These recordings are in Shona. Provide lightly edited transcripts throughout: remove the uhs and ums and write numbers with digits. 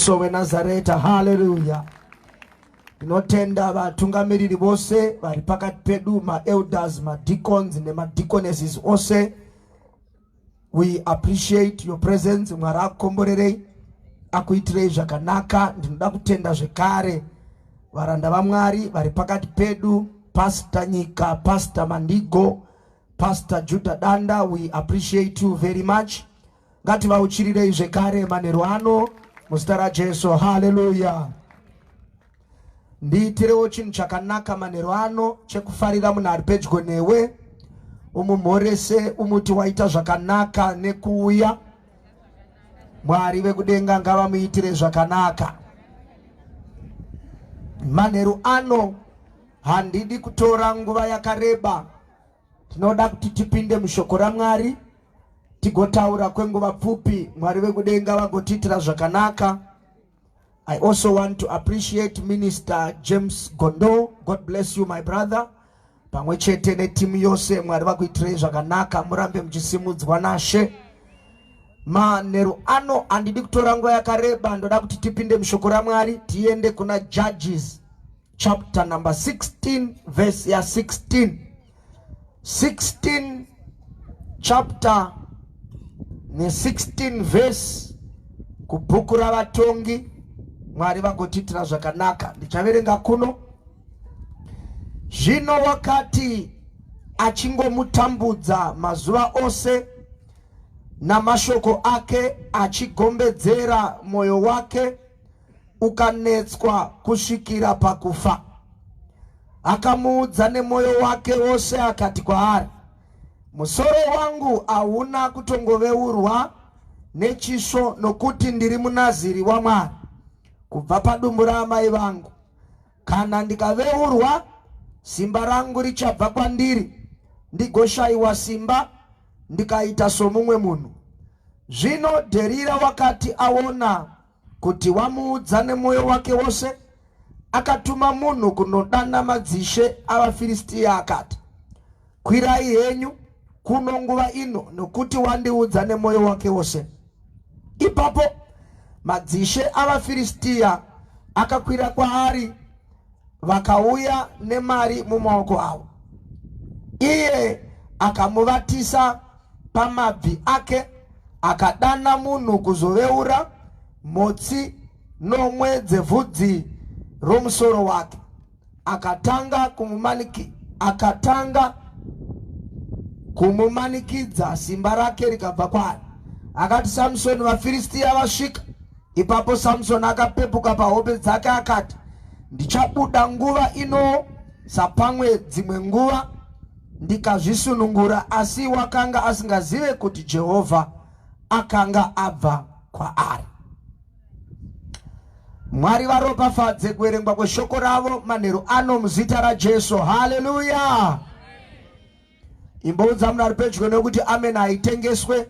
So we Nazareta, hallelujah. Tinotenda vatungamiriri vose vari pakati pedu, ma elders, ma deacons nema deaconesses ose. We appreciate your presence. Mwari akukomborerei, akuitirei zvakanaka. Ndinoda kutenda zvekare varanda vaMwari vari pakati pedu, Pastor Nyika, Pastor Mandigo, Pastor Judah Danda. We appreciate you very much. Ngativauchirirei zvekare manheru ano muzita raJesu, hallelujah. Ndiitirewo chinhu chakanaka manheru ano chekufarira munhu ari pedyo newe. Umumhorese, umuti waita zvakanaka nekuuya. Mwari vekudenga ngavamuitire zvakanaka. Manheru ano handidi kutora nguva yakareba. Tinoda kuti tipinde mushoko raMwari tigotaura kwenguva pfupi. Mwari vekudenga vagotiitira zvakanaka. I also want to appreciate Minister James Gondo. God bless you, my brother. Pamwe chete netimu yose, Mwari vakuitirei zvakanaka, murambe muchisimudzwa naShe. Manheru ano handidi kutora nguva yakareba, ndoda kuti tipinde mushoko raMwari tiende kuna Judges chapter number 16 verse ya 16. 16 chapter ne 16 verse kubhuku ravatongi. Mwari vagotiitira zvakanaka. Ndichaverenga kuno. Zvino wakati achingomutambudza mazuva ose namashoko ake, achigombedzera moyo wake ukanetswa kusvikira pakufa, akamuudza nemwoyo wake wose akati kwaari, musoro wangu hauna kutongoveurwa nechisvo, nokuti ndiri munaziri waMwari kubva padumbu raamai vangu. Kana ndikaveurwa, simba rangu richabva kwandiri, ndigoshayiwa simba ndikaita somumwe munhu. Zvino Dherira wakati aona kuti wamuudza nemwoyo wake wose, akatuma munhu kunodana madzishe avaFiristia akati, kwirai henyu kuno nguva ino, nokuti wandiudza nemwoyo wake wose. Ipapo madzishe avaFiristia akakwira kwaari, vakauya nemari mumaoko avo. Iye akamuvatisa pamabvi ake, akadana munhu kuzoveura motsi nomwe dzevhudzi romusoro wake, akatanga kumumanikidza simba rake rikabva kwaari. Akati, Samusoni, vaFiristia vasvika. Ipapo Samusoni akapepuka pahope dzake akati, ndichabuda nguva ino sapamwe dzimwe nguva ndikazvisunungura. Asi wakanga asingazive kuti Jehovha akanga abva kwaari. Mwari varopafadze kuverengwa kweshoko ravo manheru ano muzita raJesu, haleluya. Imboudza munhu ari pedyo nekuti amen haitengeswe.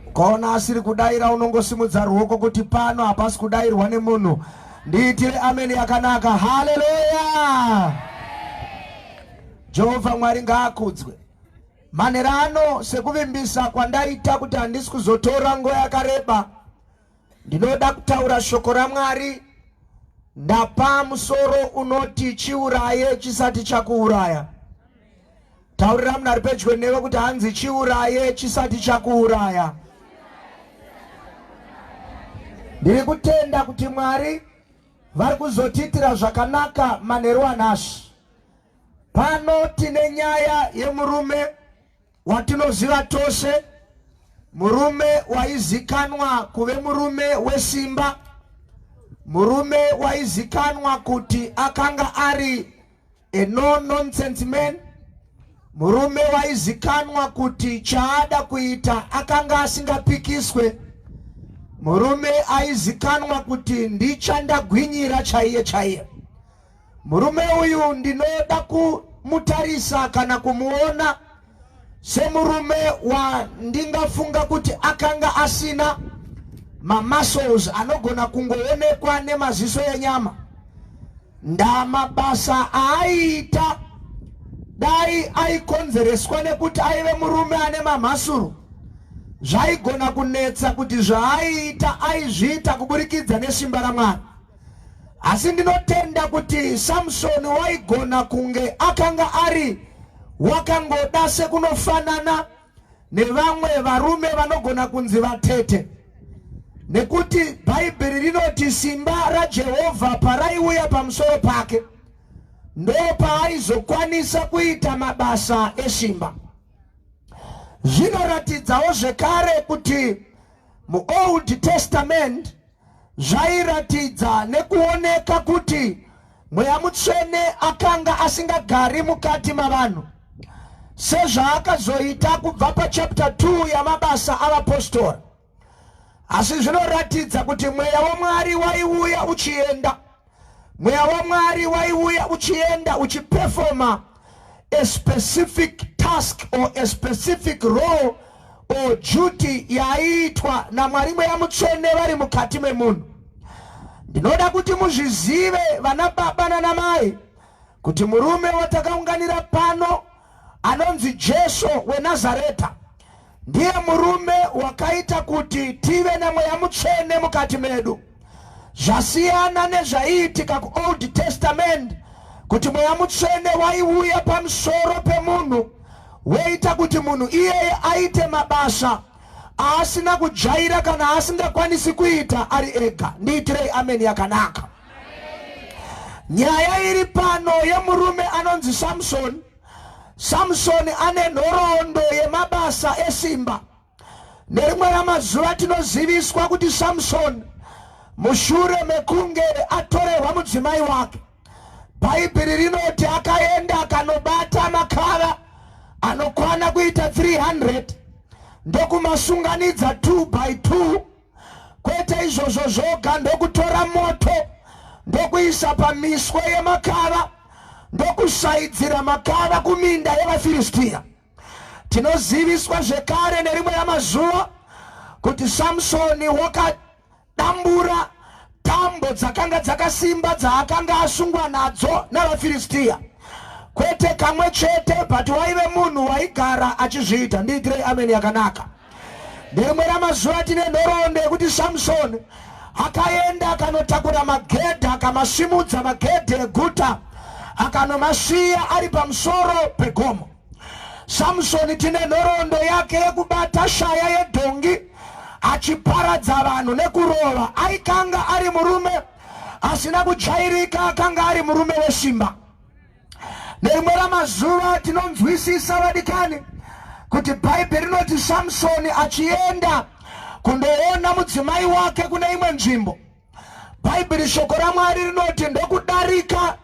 Ukaona asiri kudaira unongosimudza ruoko kuti pano hapasi kudairwa nemunhu. Ndiitire amen yakanaka, haleluya. Jehovha Mwari ngaakudzwe. Manheru ano sekuvimbisa kwandaita kuti handisi kuzotora nguva yakareba, ndinoda kutaura shoko raMwari. Ndapa musoro unoti Chiuraye chisati chakuuraya. Taurira munhu ari pedyo newe kuti hanzi Chiuraye chisati chakuuraya. Ndiri kutenda kuti Mwari vari kuzotiitira zvakanaka manheru anhasi. Pano tine nyaya yemurume watinoziva tose, murume waizikanwa kuve murume wesimba, murume waizikanwa kuti akanga ari a no-nonsense man, murume waizikanwa kuti chaada kuita akanga asingapikiswe, murume aizikanwa kuti ndichandagwinyira chaiye chaiye. Murume uyu ndinoda kumutarisa kana kumuona semurume wandingafunga kuti akanga asina muscles anogona kungoonekwa nemaziso enyama. Ndamabasa aiita dai aikonzereswa nekuti aive murume ane mamhasuru, zvaigona kunetsa kuti zvaaita aizviita kuburikidza nesimba raMwari. Asi ndinotenda kuti Samsoni waigona kunge akanga ari wakangoda sekunofanana nevamwe varume vanogona kunzi vatete. Nekuti Bhaibheri rinoti simba raJehovha paraiuya pamusoro pake ndo paaizokwanisa kuita mabasa esimba. Zvinoratidzawo zvekare kuti muOld Testament zvairatidza nekuoneka kuti Mweya Mutsvene akanga asingagari mukati mavanhu, sezvaakazoita kubva pachapter 2 yamabasa avapostori. Asi zvinoratidza kuti Mweya waMwari waiuya uchienda. Mweya waMwari waiuya uchienda uchiperforma a specific task or a specific role or duty yaiitwa naMwari Mweya Mutsvene vari mukati memunhu. Ndinoda kuti muzvizive vana baba nana mai kuti murume watakaunganira pano anonzi Jesu weNazareta ndiye murume wakaita kuti tive na Mweya Mutsvene mukati medu. Zvasiyana nezvaiitika kuOld Testament kuti Mweya Mutsvene waiuya pamusoro pemunhu weita kuti munhu iyeye aite mabasa asina kujaira kana asingakwanisi kuita ari ega. Ndiitirei amen yakanaka. Nyaya iri pano yemurume anonzi Samson. Samsoni ane nhoroondo yemabasa esimba. Nerimwe ramazuva tinoziviswa kuti Samson mushure mekunge atorerwa mudzimai wake, Bhaibheri rinoti akaenda akanobata makava anokwana kuita 300 ndokumasunganidza 2 by 2. Kwete izvozvo zvoga, ndokutora moto ndokuisa pamiswe yemakava ndokusaidzira makava kuminda yevaFiristia. Tinoziviswa zvekare nerimwe ramazuva kuti Samsoni wakadambura tambo dzakanga dzakasimba dzaakanga asungwa nadzo navaFiristia. Kwete kamwe chete, but waive munhu waigara achizviita. Ndiitirei amen yakanaka. Nerimwe ramazuva tine nhoroondo yekuti Samsoni akaenda akanotakura magedhe akamasimudza magedhe eguta akanomasiya ari pamusoro pegomo. Samsoni tine nhoroondo yake yekubata shaya yedhongi achiparadza vanhu nekurova. Aikanga ari murume asina kujairika, akanga ari murume wesimba. Nerimwe ramazuva tinonzwisisa vadikani kuti Bhaibheri rinoti Samsoni achienda kundoona mudzimai wake kune imwe nzvimbo, Bhaibheri shoko raMwari rinoti ndokudarika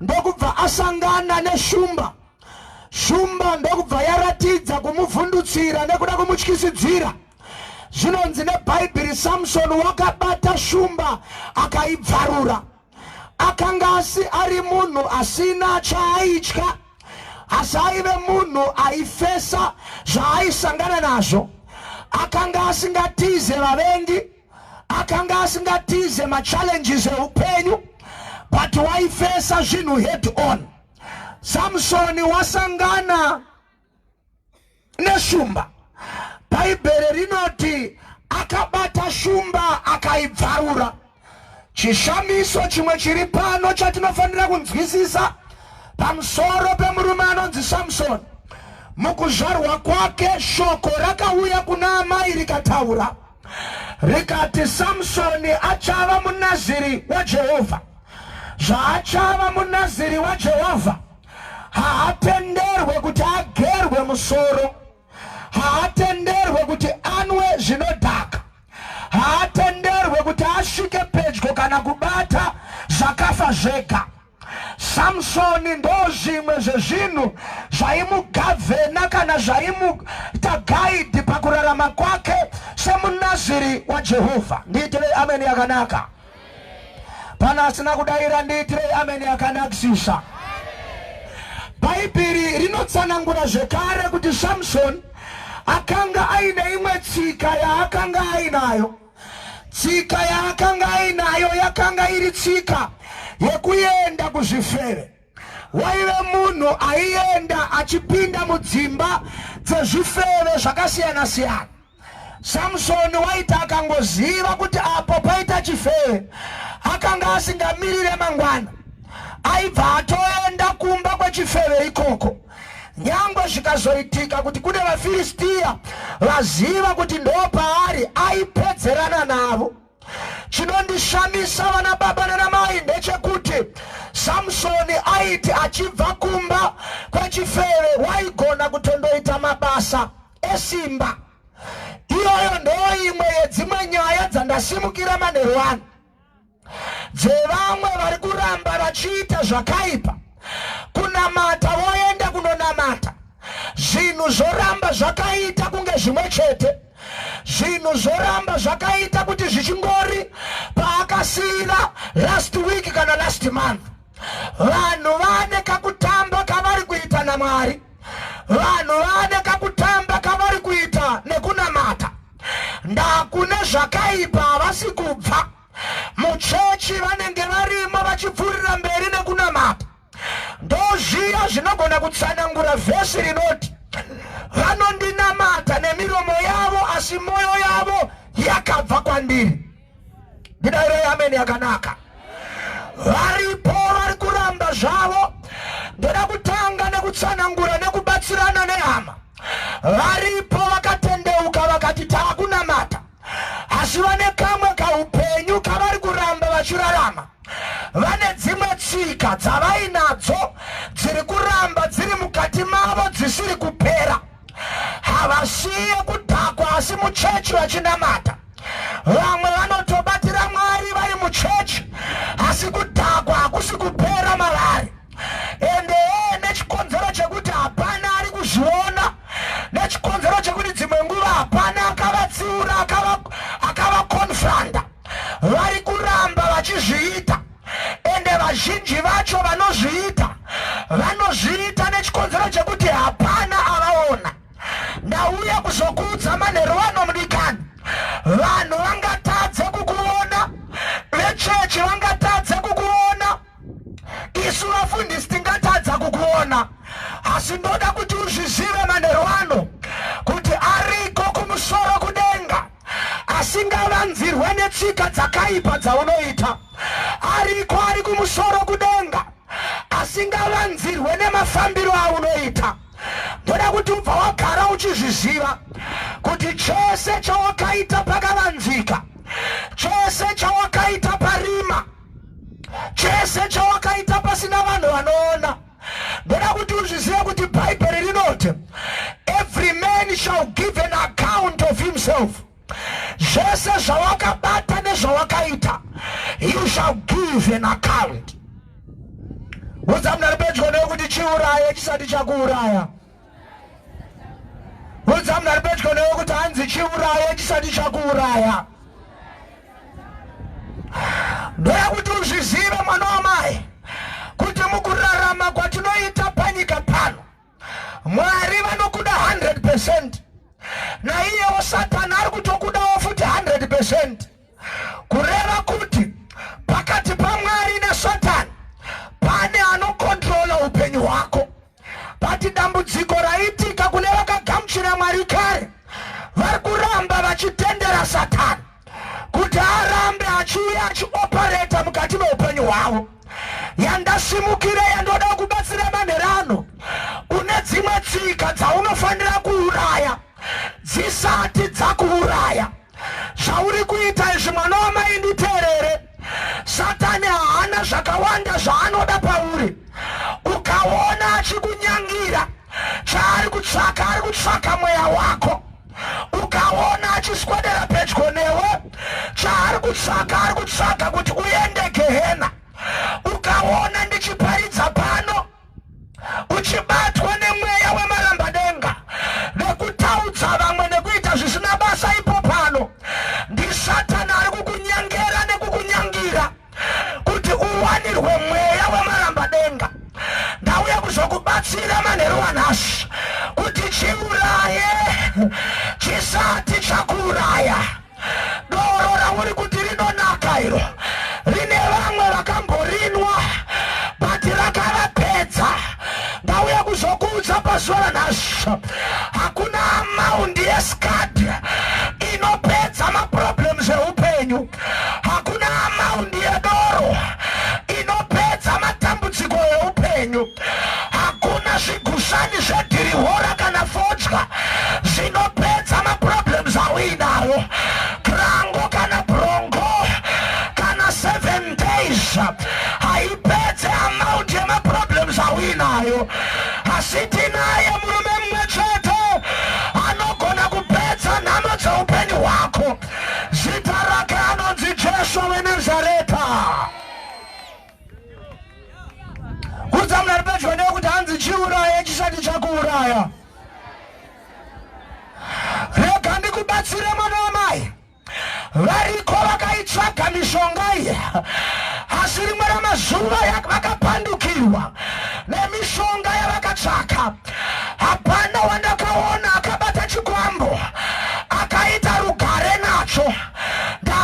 ndokubva asangana neshumba. Shumba ndokubva yaratidza kumuvhundutsira nekuda kumutyisidzira. Zvinonzi neBhaibheri Samsoni wakabata shumba akaibvarura. Akanga ari munhu asina chaaitya, asi aive munhu aifesa zvaaisangana nazvo. Akanga asingatize vavengi, akanga asingatize machallenges eupenyu, but waifesa zvinhu head on. Samsoni wasangana neshumba. Bhaibheri rinoti akabata shumba akaibvarura. Chishamiso chimwe chiri pano chatinofanira kunzwisisa pamusoro pemurume anonzi Samsoni. Mukuzvarwa kwake shoko rakauya kuna amai rikataura rikati Samsoni achava munaziri waJehovha. Zvaachava munaziri waJehovha, haatenderwe kuti agerwe musoro, haatenderwe kuti anwe zvinodhaka, haatenderwe kuti asvike pedyo kana kubata zvakafa zvega. Samsoni ndo zvimwe zvezvinhu zvaimugavhena kana zvaimuita gaidhi pakurarama kwake semunaziri waJehovha. Ndiitirei amen yakanaka. Pana asina kudaira ndiitirei amen yakanakisisa. Bhaibheri rinotsanangura zvekare kuti Samsoni akanga aine imwe tsika yaakanga ainayo. Tsika yaakanga ainayo yakanga iri tsika yekuenda kuzvifeve. Waive munhu aienda achipinda mudzimba dzezvifeve zvakasiyana siyana. Samsoni waita akangoziva kuti apo paita chifeve akanga asingamirire mangwana, aibva atoenda kumba kwechifeve ikoko. Nyangwe zvikazoitika kuti kune vaFilistia vaziva kuti ndo paari, aipedzerana navo. Chinondishamisa vana baba nana mai ndechekuti Samsoni aiti achibva kumba kwechifeve waigona kutondoita mabasa esimba. Iyoyo ndo imwe yedzimwe nyaya dzandasimukira manheru ano, dzevamwe vari kuramba vachiita zvakaipa. Kunamata voenda kunonamata, zvinhu zvoramba zvakaita kunge zvimwe chete, zvinhu zvoramba zvakaita kuti zvichingori paakasiyira last week kana last month. Vanhu vane kakutamba kavari kuita naMwari, vanhu vane kakutamba kavari kuita nekunamata. Ndakune zvakaipa havasi kubva muchechi, vanenge varimo vachipfuurira mberi nekunamata. Ndozviya zvinogona kutsanangura vhesi rinoti vanondinamata nemiromo yavo asi moyo yavo yakabva kwandiri. Ndidaire amen yakanaka. Varipo vari kuramba zvavo. Ndoda kutanga nekutsanangura nekubatsirana nehama. Varipo vakatendeuka vakati taakunamata, asi vane kamwe kaupenyu kavari kuramba vachirarama. Vane dzimwe tsika dzavainadzo dziri kuramba dziri mukati mavo dzisiri kupera. Havasiye kudhakwa asi muchechi vachinamata. Vamwe vanotobatira Mwari vari muchechi asi kudhakwa hakusi kupera mavari. Ende nechikonzero chekuti hapana ari kuzviona, nechikonzero chekuti dzimwe nguva hapana akavatsiura akavakonfranda, vari kuramba vachizviita. Ende vazhinji vacho vanozviita nechikonzero chekuti hapana avaona. Ndauya kuzokuudza manheru ano mudikani, vanhu vangatadze kukuona, vechechi vangatadze kukuona, isu vafundisi tingatadza kukuona. Asi ndoda kuti uzvizive manheru ano kuti ariko kumusoro kudenga asingavanzirwe netsika dzakaipa dzaunoita. Ariko ari kumusoro kudenga asingavanzirwe nemafambiro aunoita. Ndoda kuti ubva wagara uchizviziva kuti chose chawakaita pakavanzika, chose chawakaita parima, chose chawakaita pasina vanhu vanoona. Ndoda kuti uzvizive kuti Bhaibheri rinoti every man shall give an account of himself. Zvese zvawakabata nezvawakaita, you shall give an account. Udza munhu ari pedyo newe kuti chiuraye chisati chakuuraya. Udza munhu ari pedyo newe kuti hanzi chiuraye chisati chakuuraya. Ndoda kuti uzvizive mwana wamai kuti mukurarama kwatinoita panyika pano, Mwari vanokuda 100%, naiyewo Satani ari kutokudawo futi 100%. Kureva kuti pakati paMwari neSatani pane anokontrola upenyu hwako. Pati dambudziko raitika kune vakagamuchira Mwari kare, vari kuramba vachitendera Satani kuti arambe achiuya achiopareta mukati meupenyu hwavo. Yandasimukire yandoda kubatsira manherano, une dzimwe tsika dzaunofanira kuuraya dzisati dzakuuraya. Zvauri kuita izvi mwana wamai nditeerere, Satani haana zvakawanda zvaanoda pauri. Ukaona achikunyangira, chaari kutsvaka ari kutsvaka mweya wako. Ukaona achiswedera pedyo newe, chaari kutsvaka kuti uende Gehena. Ukaona ndichiparidza pano uchibatwa nemweya wemaramba-denga nekutaudza vamwe nekuita zvisina basa ipo pano, ndi Satani ari kukunyengera nekukunyangira kuti uwanirwe mweya wemaramba-denga. Ndauya kuzokubatsira manheru anhasi kuti chiuraye chisati chakuuraya. Doro rauri kuti rinonaka iro, rine vamwe Yesu wa Nazareta. Kuzamna ripechwa ndio kuti hanzi Chiuraye Chisati Chakuuraya. Rega ndikubatsire mwana wamai. Variko vakaitsvaga mishonga iyi. Asi rimwe ramazuva vakapandukirwa nemishonga yavakatsvaka. Hapana wandakaona akabata chikwambo akaita rugare nacho.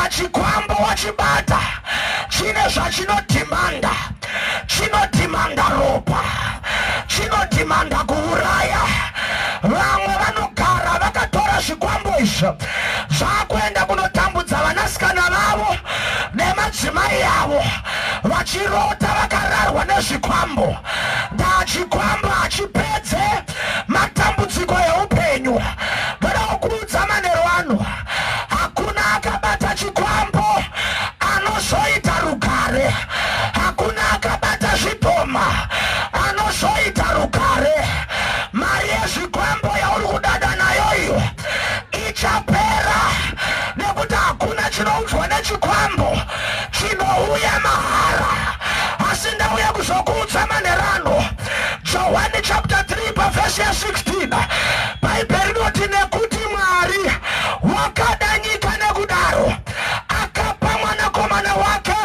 Chikwambo wachibata chine zvachinodhimanda. Chinodhimanda ropa, chinodhimanda kuuraya. Vamwe vanogara vakatora zvikwambo izvo zvakuenda kunotambudza vanasikana vavo nemadzimai avo, vachirota vakararwa nezvikwambo. Chikwambo hachipedze matambudziko eupenyu. Ndoda kukuudza manheru ano, hakuna akabata chikwambo anozoita rugare. Hakuna akabata zvibhoma anozoita rugare. Mari yezvikwambo yauri kudada nayo iyo ichapera, nekuti hakuna chinoudzwa nechikwambo chinouya mahara. Asi ndauya kuzokuudza manherano. Johani chapter 3 verse 16, Bible inoti nekuti Mwari wakada nyika nekudaro akapa mwanakomana wake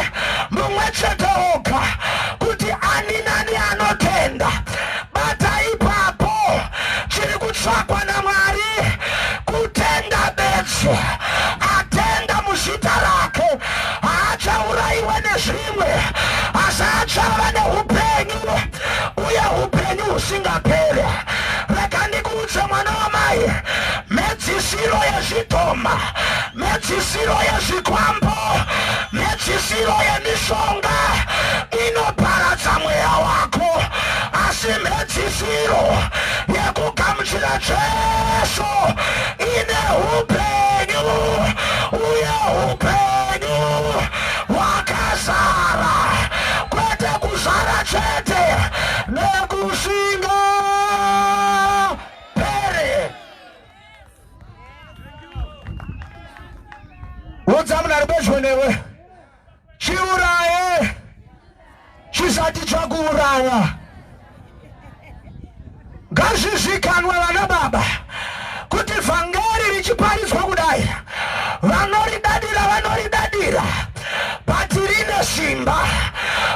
mumwe chete oga, kuti ani nani anotenda. Bata ipapo chiri kutsvakwa naMwari kutenda bedzi. Atenda muzita rake haachaurayiwe nezvimwe, asi achava neupenyu, uye upenyu husingaperi. Rega ndikuudze mwana wamai, medzisiro yezvidhoma, medzisiro yezvikwambo, medzisiro yemishonga inoparadza mweya wako. Asi medzisiro yekugamuchira Jesu ine upenyu, uye upenyu wakazara. Kwete kuzara chete, nekushinga pere. Udzamuna ripechwa newe. Chiuraye Chisati Chakuuraya. Ngazvizikanwe vana baba kuti vhangeri richiparidzwa kudai, vanoridadira bati rine simba.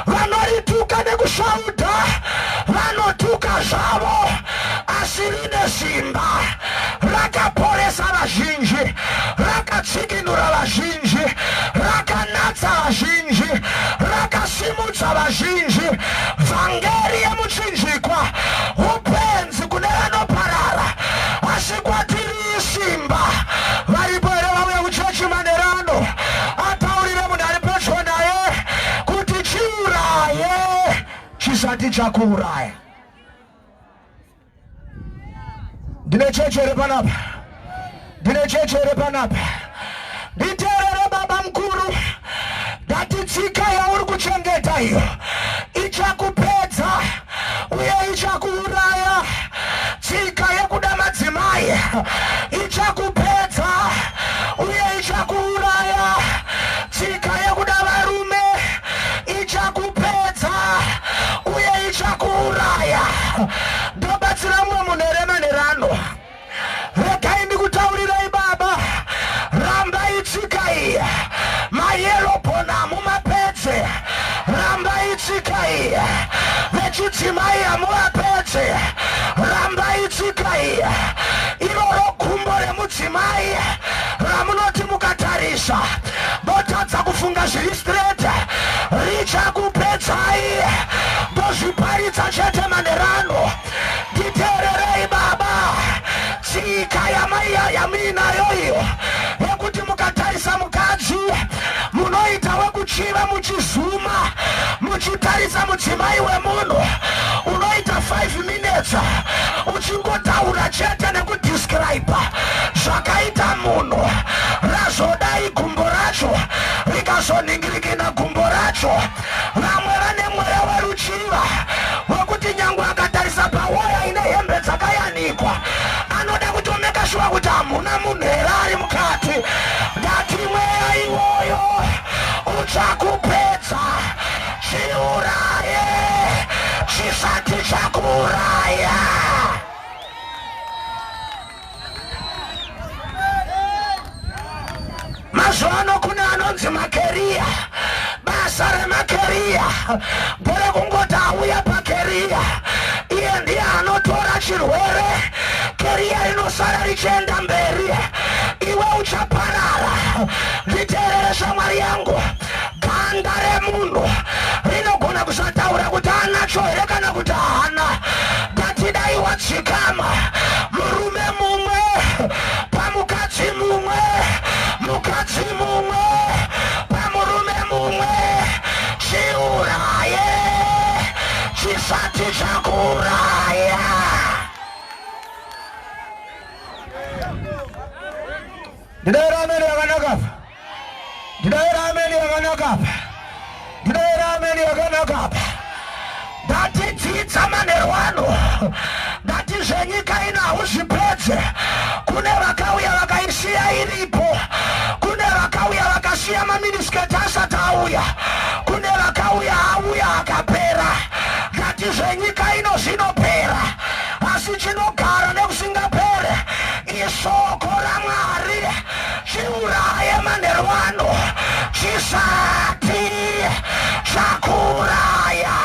Vanorituka nekushaudha vanotuka zvavo, asi rine simba. Rakaporesa vazhinji, rakatsikinura vazhinji, rakanatsa vazhinji, rakasimudza vazhinji. Vhangeri yemuchinjikwa upenzi kune vanoparara, asi kwatiri simba. Varipo here vauya kuchechi manherano, ataurire munhu ari pedyo naye kuti Chiuraye Chisati Chakuuraya. Ndine chechere panapa, ndine chechere panapa. Nditeerere baba mukuru, ndati tsika yauri kuchengeta iyo ichakupedza uye ichakuuraya. Tsika yekuda madzimai ichakupedza uye ichakuuraya. Tsika yekuda varume ichakupedza uye ichakuuraya. Ndobatsira mumwe munhu here manherano. Regai ndikutaurirei baba, rambai tsika iyi. Mayero bona mumapedze, rambai tsika iyi. Vechidzimai hamuvapedze, rambai tsika iyi. Iroro gumbo remudzimai ramunoti mukatarisa motadza kufunga zviri straight richakupedzai. Ndozviparidza chete manherano. Nditeererei baba, tsika yamuinayo iyo yekuti mukatarisa mukadzi munoita wekuchiva muchizuma muchitarisa mudzimai wemunhu, unoita 5 minutes uchingotaura chete nekudescribe zvakaita munhu. Razodai gumbo racho rikazoningirikina gumbo racho. Vamwe vane mweya weruchiva wekuti nyangwe akatarisa pawaya ine hembe dzakayanikwa anoda kutomeka shuwa kuti hamuna munhu here ari mukati. Ndati mweya iwoyo chakupedza Chiuraye Chisati Chakuuraya. Mazuano kuna anonzi makeria, basa remakeria, bore kungoti auya pakeria, iye ndiye anotora chirwere, keria inosara richienda mberi, iwe uchaparara. Nditeerere shamwari yangu, ganda remunhu rinogona kusataura kuti anacho here kana kuti haana. Ngatidai wadzikama murume mumwe pamukadzi mumwe, mukadzi mumwe pamurume mumwe. Chiuraye Chisati Chakuuraya. Ndidayira ameni yakanaka. Ndidayira ameni yakanaka. Ndidayira ameni yakanaka. Ndatidzidza manherwano, ndati zvenyika ino hauzvipedze. Kune vakauya vakaisiya iripo, kune vakauya vakasiya maminisiketi asati auya, kune vakauya auya akapera. Ndati zvenyika ino zvinopera, asi chinogara nekusingapere isoko raMwari. Chiuraye manherwano, Chisati Chakuuraya.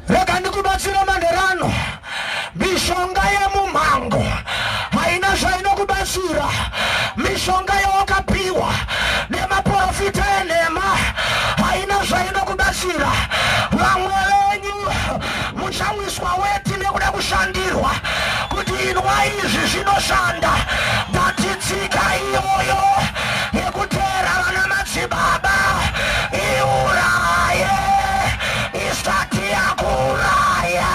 Rega ndikubatsira manherano, mishonga yemumhango haina zvainokubatsira. Mishonga yawakapiwa nemaprofita enhema haina zvainokubatsira. Vamwe venyu muchamwiswa weti nekuda kushandirwa kuti inwa izvi zvinoshanda. Ndatitsika iyoyo yekuteera vana madzibaba. Iuraye Chisati Chakuuraya.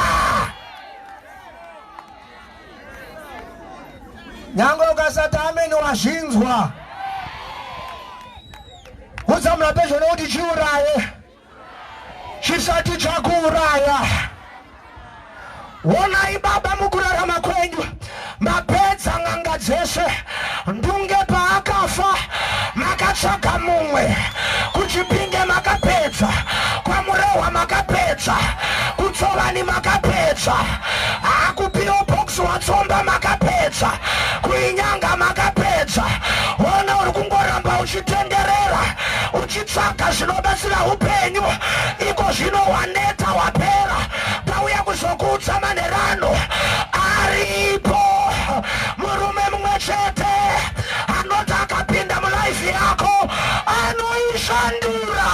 Nyange ukasati ameni wazvinzwa, utsamula pezvo nekuti Chiuraye Chisati Chakuuraya. Onai baba mukurarama kwenyu mapedza n'anga dzese. Ndunge paakafa makatsvaga mumwe, kuchipinge makapedza, kwamurehwa makapedza, kutsovani makapedza, akupiwo bhokisi watsomba makapedza, kuinyanga makapedza. Ona uri kungoramba uchitenderera uchitsvaga zvinobatsira upenyu, iko zvino waneta wapera. Tauya kuzokuudza manherano, aripo murume mumwe chete anoti akapinda mulaifi yako anoishandura.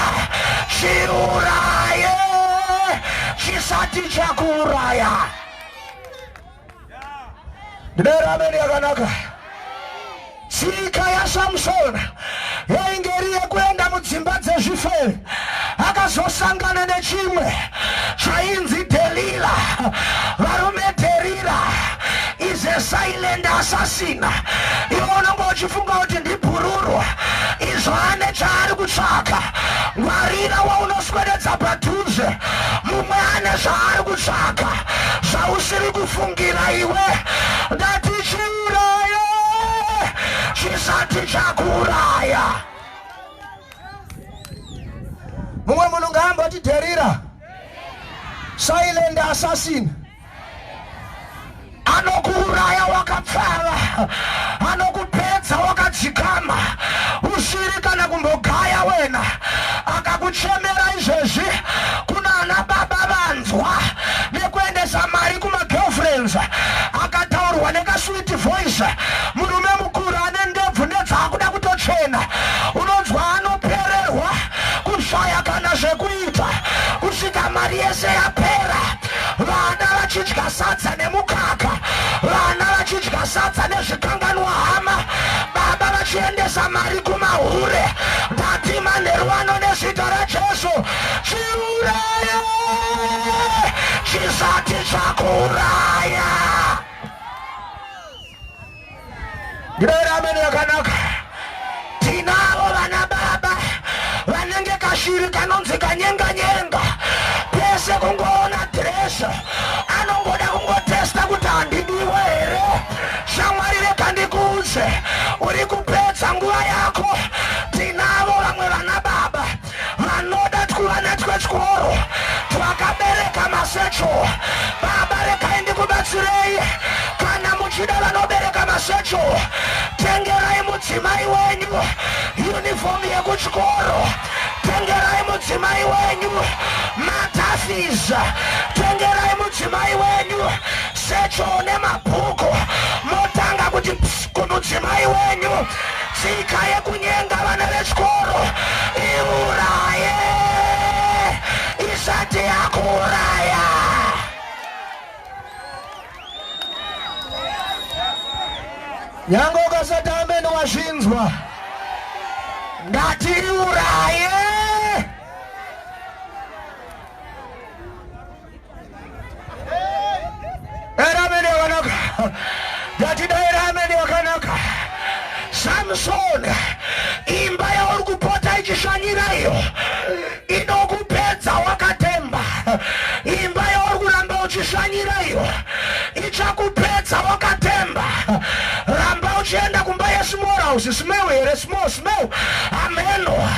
Chiuraye Chisati Chakuuraya. Ndidayira ameni yakanaka. Tsika yaSamusoni yainge iri yekuenda mudzimba dzezvifeve, akazosangana nechimwe chainzi Delila. Varume Delila is a silent assassin. Iwe unonge uchifunga kuti ndibhururwa, izvo ane chaari kutsvaka. Ngwarira waunoswededza padhuze, mumwe ane zvaari kutsvaka zvausiri kufungira iwe. Ndati Chiuraye Chisati Chakuuraya. Mumwe munhu ngaamba kuti Delila silent assassin, anokuuraya wakapfava, anokupedza wakadzikama, usiri kana kumbogaya wena. Akakuchemera izvezvi kuna ana baba vanzwa nekuendesa mari kumagirlfriends, akataurwa nekasweet voice. Murume mukuru ane ndebvu nedzakuda kutochena, unonzwa anopererwa kushaya kana zvekuita, kusvika mari yese yapera. Vana vachidya sadza nemukaka, vana vachidya sadza nezvikanganwa hama, baba vachiendesa mari kumahure. Ndati manherwano nezita raJesu, Chiuraye Chisati Chakuuraya. Ndidayira ameni yakanaka. Tinavo vana baba vanenge kashiri kanonzi kanyenga-nyenga, pese kungoona dresi anongoda kungotesta kuti handidiwe here. Shamwari rega ndikuudze, uri kupedza nguva yako. Tinavo vamwe vana baba vanoda kuva twechikoro twakabereka masecho. Baba rekai ndikubatsirei, kana muchida vanobereka masecho, tengerai mudzimai wenyu uniform yekuchikoro, tengerai mudzimai wenyu matafiza, tengerai mudzimai wenyu secho nemabhuku. Motanga kuti kumudzimai wenyu tsika yekunyenga vana vechikoro iuraye isati yakuuraya. Nyange ukasati amene wazvinzwa, ngatiuraye. Eramene yakanaka, ngatidaira amene yakanaka. Samson, imba yauri kupota ichishanyirayo inokupedza wakatemba. Imba yauri kuramba uchishanyirayo ichakupedza wakatemba. Ramba uchienda kumba yesmall house, smell here, smell. Ameno.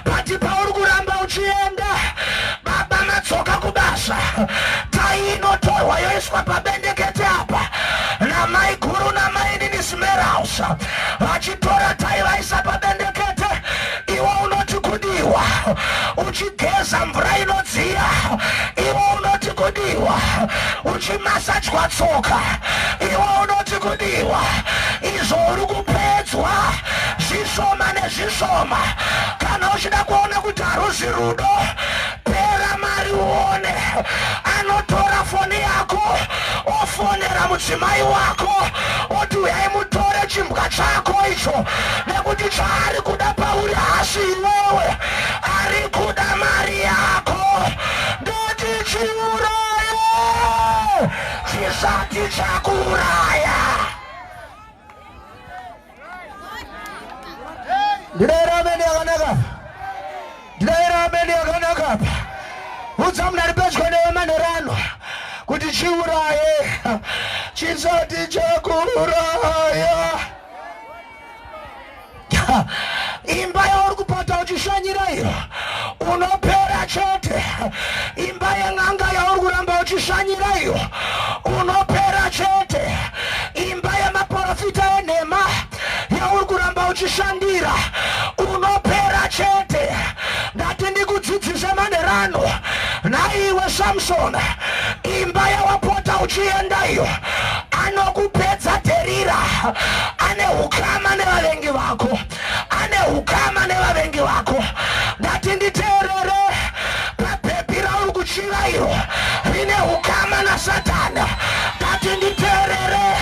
Pati pauri kuramba uchienda, baba matsoka kubasa. Tai inotorwa yoiswa pabendekete apa. Na mai guru na mai nini smell house. Vachitora tai vaisa pabendekete. Iwo unoti kudiwa. Uchigeza mvura inodziya. Iwo unoti kudiwa. Uchimasachwa tsoka. Iwo unoti kudiwa. Izvo uri kupedzwa zvishoma nezvishoma. Kana uchida kuona kuti haruzi rudo, pera mari uone. Anotora foni yako ofonera mudzimai wako oti uyai mutore chimbwa chako icho, nekuti chaari kuda pauri hasi iwewe, ari kuda mari yako. Ndoti chiuraye chisati chakuuraya. Ndidaira amene yakanaka, ndidaira amene yakanaka. Udza munari pedyo neemanerano kuti chiuraye chisati chakuuraya. Imba yauri kupota uchishanyirayo unopera chete. Imba yen'anga yauri kuramba uchishanyirayo unopera chete. Imba yemaprofita enhema yauri kuramba uchishandira unopera chete. Ngati ndikudzidzise manerano, naiwe Samson, imba yawapota uchiendayo anokupedza terira. Ane hukama nevavengi vako, ane hukama nevavengi vako. Ngati nditeerere papepi rauri kuchivayo rine hukama nasatana. Ngati nditeerere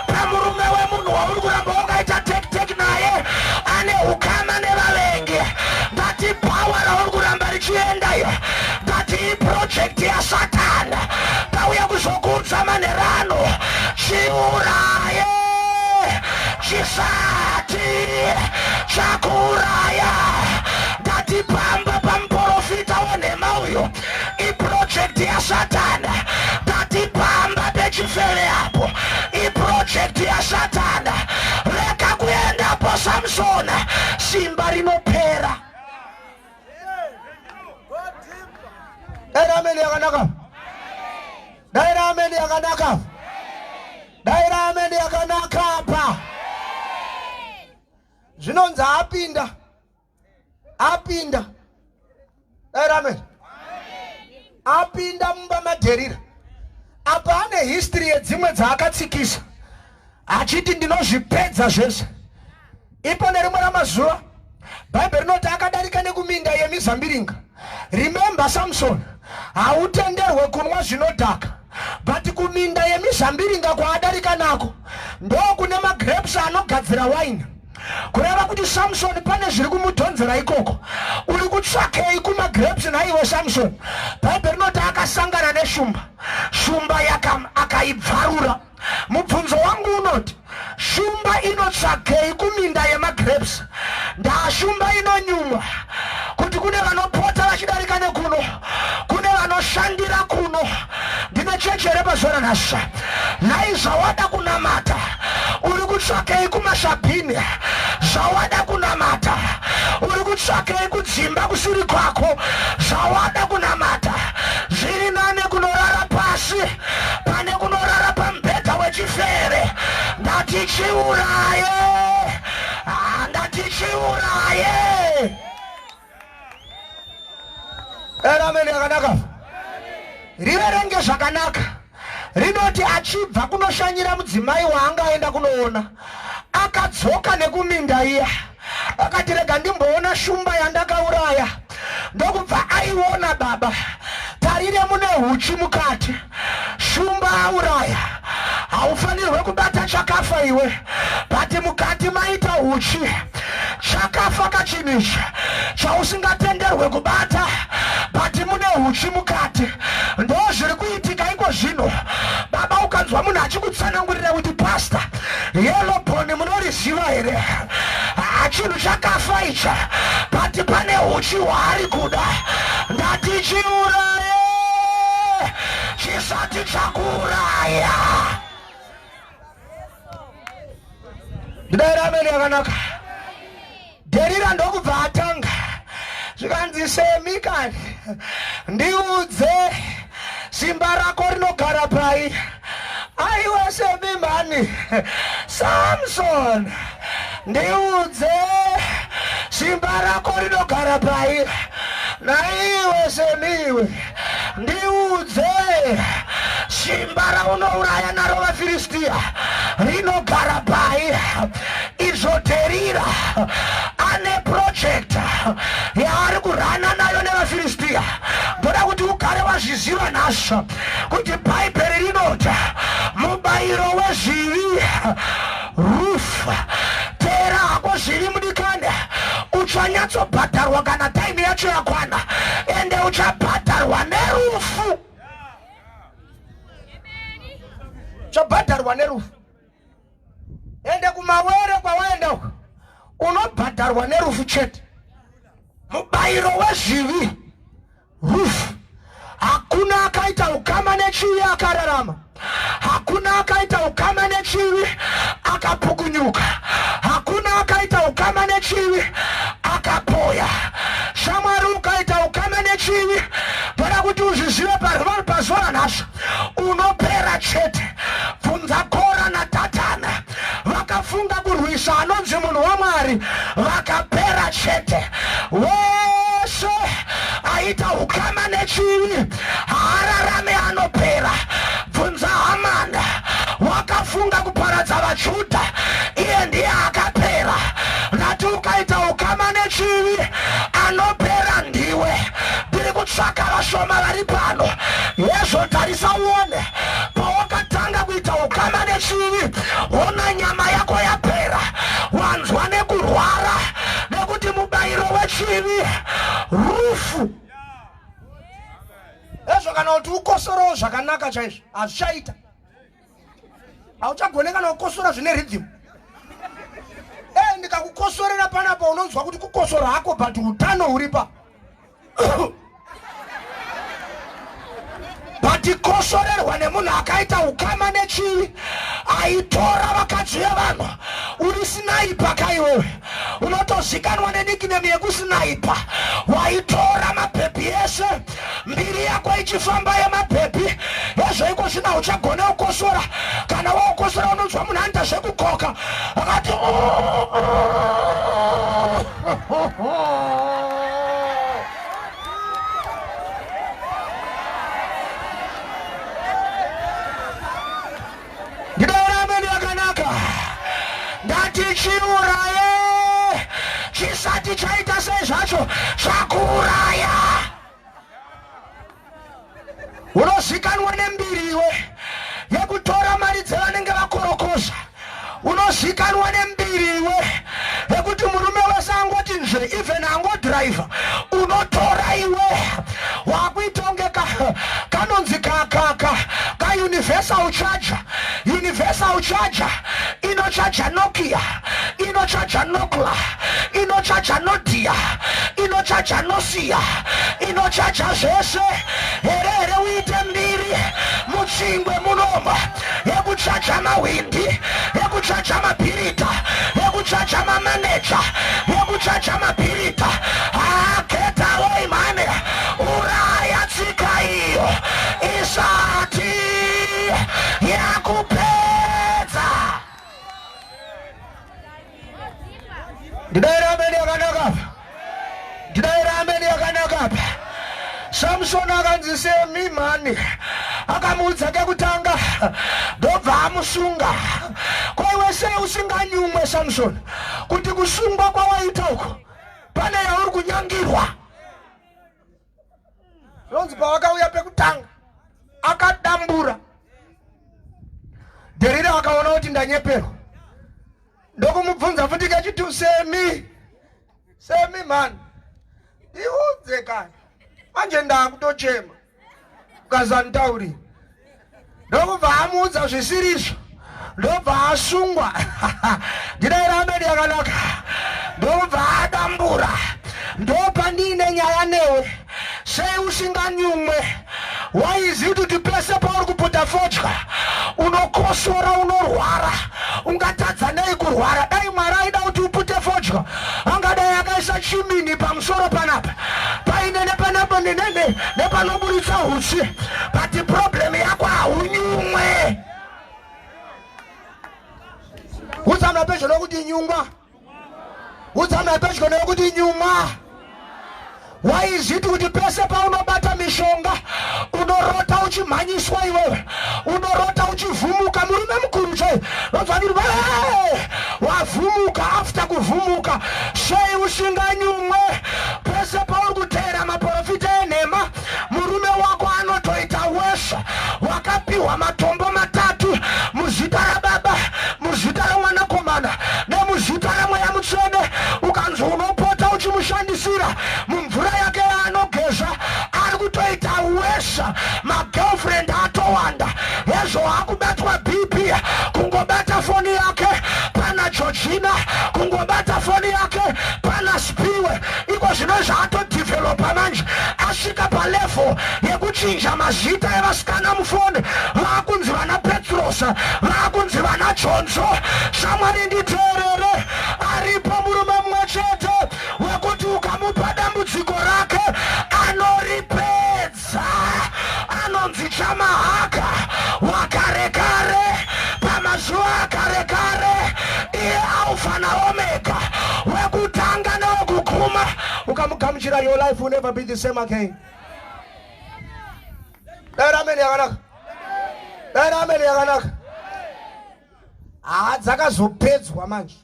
pamurume wemunhu wauri kuramba wakaita tek naye ane hukama nevavengi. Ngati power rauri kuramba richiendayo, ngati project yasatana tauya kuzokudza manerano. Chiuraye chisati chakuuraya. Ngati pamba pamuprofita wenhema uyo iproject yasatana. Ngati pamba pechifere apo iproject yasatana. Reka kuendapo Samson, simba rinopera. Daira amene yakanaka, daira amene yakanaka, daira amene yakanaka apa. Zvinonzi apinda daira amene apinda mumba madherira. Apa ane history yedzimwe dzaakatsikisa achiti ndinozvipedza zvese. Ipo nerimwe ramazuva Bhaibheri rinoti akadarika nekuminda yemizambiringa. Remember Samson, hautenderwe kunwa zvinodhaka, but kuminda yemizambiringa kwaadarika nako ndokune magrapes anogadzira wine. Kureva kuti Samson pane zviri kumudhonzera ikoko. Uri kutsvakei kumagrapes naiwe Samson? Bhaibheri rinoti akasangana neshumba. Shumba akaibvarura. Mubvunzo wangu unoti, shumba inotsvakei kuminda yemagrapes? Ndashumba inonyumwa kuti kune vanopota vachidarika nekuno, kune vanoshandira kuno. Ndine chechere pazvoranhasi. Naizvawada kunamata uri kutsvakei kumashabhini? Chiuraye, ndati Chiuraye. Amen yakanaka. Riverenge zvakanaka. Rinoti achibva kunoshanyira mudzimai waanga aenda kunoona, akadzoka nekuminda iya, akati rega ndimboona shumba yandakauraya. Ndokubva aiona baba, tarire mune huchi mukati, shumba auraya. Haufanirwe kubata chakafa iwe, bati mukati maita huchi, chakafa kachinishi chausingatenderwe kubata, bati mune huchi mukati. Ndo zviri kuitika iko zvino. Baba ukanzwa munhu achikutsanangurira kuti pastor, yellow bone munoriziva here? Chinhu chakafa icha, bati pane huchi hwaari kuda. Ndati Chiuraye, Chisati Chakuuraya. Ndidai amen yakanaka. Derira ndokubva atanga. Zvikanzi Semikani, ndiudze simba rako rinogara pai. Aiwe Semimani, Samson, ndiudze simba rako rinogara pai. Naiwe Semiwe, ndiudze simba raunouraya naro vaFilistia rinogara pai. Izoterira ane project yaari kurana nayo nevaFilistia. Ndoda kuti ugare wazviziva nazvo kuti bhaibheri rinoti mubayiro wezvivi rufu. Tera hako zvivi mudikane, uchanyatsobhadharwa kana taimi yacho yakwana, ende uchabhadharwa nerufu. Uchabhadharwa nerufu. Ende kumawere kwawaenda uko, unobhadharwa nerufu chete. Mubayiro wezvivi rufu. Hakuna akaita ukama nechivi akararama. Hakuna akaita ukama nechivi akapukunyuka. Hakuna akaita ukama nechivi akapoya. Shamwari ukaita ukama nechivi, para kuti uzvizive pazuva nazvo, unopera chete. Bvunza Kora naDhatani, vakafunga kurwisa anonzi munhu waMwari, vakapera chete. Wese aita ukama nechivi haararame anopera. Bvunza Hamani, wakafunga kuparadza vaJudha, iye ndiye akapera. Ndati ukaita ukama nechivi, anopera ndiwe. Ndiri kutsvaka vashoma vari pano, yezotarisa uone pawakatanga kuita ukama nechivi, ona nyama yako yapera. Wanzwa nekurwara nekuti mubayiro wechivi rufu. Ezvo kana kuti ukosorowo zvakanaka chaizvo, hazvichaita. Hauchagone kana kukosora zvine rhythm. Ndikakukosorera panapa unonzwa kuti kukosora hako but utano huripa. Batikosorerwa nemunhu akaita ukama nechivi, aitora vakadzi vevanhu. Uri sinaipa kaiwewe, unotozikanwa nenikname yekusnaipa. Waitora mabhebhi ese, mbiri yako ichifamba yemabhebhi. Ezvo iko zvino uchagone kukosora. Kana waukosora unonzwa munhu anoita zvekukoka, akati ndati Chiuraye, Chisati chaita sei zvacho Chakuuraya. Unozikanwa nembiri iwe yekutora mari dzevanenge vakorokoza. Unozikanwa nembiri iwe yekuti murume wese angoti nzve, even angodhiraivha, unotora iwe. Wakuita kunge kanonzi ka-universal charger. Universal charger inochaja Nokia, inochaja Nokia, inochaja Nokia, inochaja Nokia, inochaja zvese. Here uite mbiri muchingwe munoma, yekuchaja mawindi, yekuchaja mabhirita, yekuchaja mamaneja, yekuchaja mabhirita. Aketa woi mane, uraya tsika iyo isati yakupedza. Ndidaira amene yakanaka. Ndidaira amene yakanaka. Samson akanzise mimani akamudza kekutanga ndobva amusunga. Kwa iwe sei usinganyumwe Samson kuti kusungwa kwawaita uko pane yauri kunyangirwa. Zonzi pawakauya pekutanga akadambura. Derira akaona kuti ndanyeperwa ndokumubvunza futi kachiti semi man ndiudze kani manje ndakutochema ukazantauri. Ndokubva amuudza zvisirizvo ndobva asungwa. Ndidaira amene yakanaka. Ndobva adambura. Ndopandine nyaya newe sei usinganyumwe. Waizivi kuti pese pauri kupota fodya unokosora unorwara ungatadza nei kurwara. Dai Mwari aida kuti upute fodya angadai akaisa chimini pamusoro panapa paine nepanapo nepanoburitsa hutsi. But problem yako haunyumwe. Udzamna pedyo nokuti nyumwa. Udzamna pedyo nokuti nyumwa. Waiziti kuti pese paunobata mishonga unorota uchimhanyiswa iwewe, unorota uchivhumuka. Murume mukuru chai vafanirwa wavhumuka. After kuvhumuka sei usinganyumwe. Pese pauri kuteera maprofita enhema murume wako anotoita wesha. Wakapiwa matombo 3 muzita raBaba, muzita raMwanakomana nemuzita raMweya Mutsvene. Ukanzi unopota uchimushandisira mumvura yake yaanogeza ari kutoita wesha. Magirlfriend atowanda hezvo akubatwa BP. Kungobata foni yake pana Georgina, kungobata foni yake pana Spiwe. Iko zvino zvaatodevelopa manje asvika palevel yekuchinja mazita evasikana mufoni. Vakunzi vana Petros, vakunzi vana Jonzo. Shamwari nditeerere, aripo murume mumwe chete wekuti ukamupa dambudziko rake anoripedza. Anonzi Chamahaka wakarekare. Pamazuva akarekare iye Alpha na Omega, wekutanga newekuguma. Ukamugamuchira, your life will never be the same again. Daira amene yakanaka. Daira amene yakanaka. Dzakazopedzwa manje.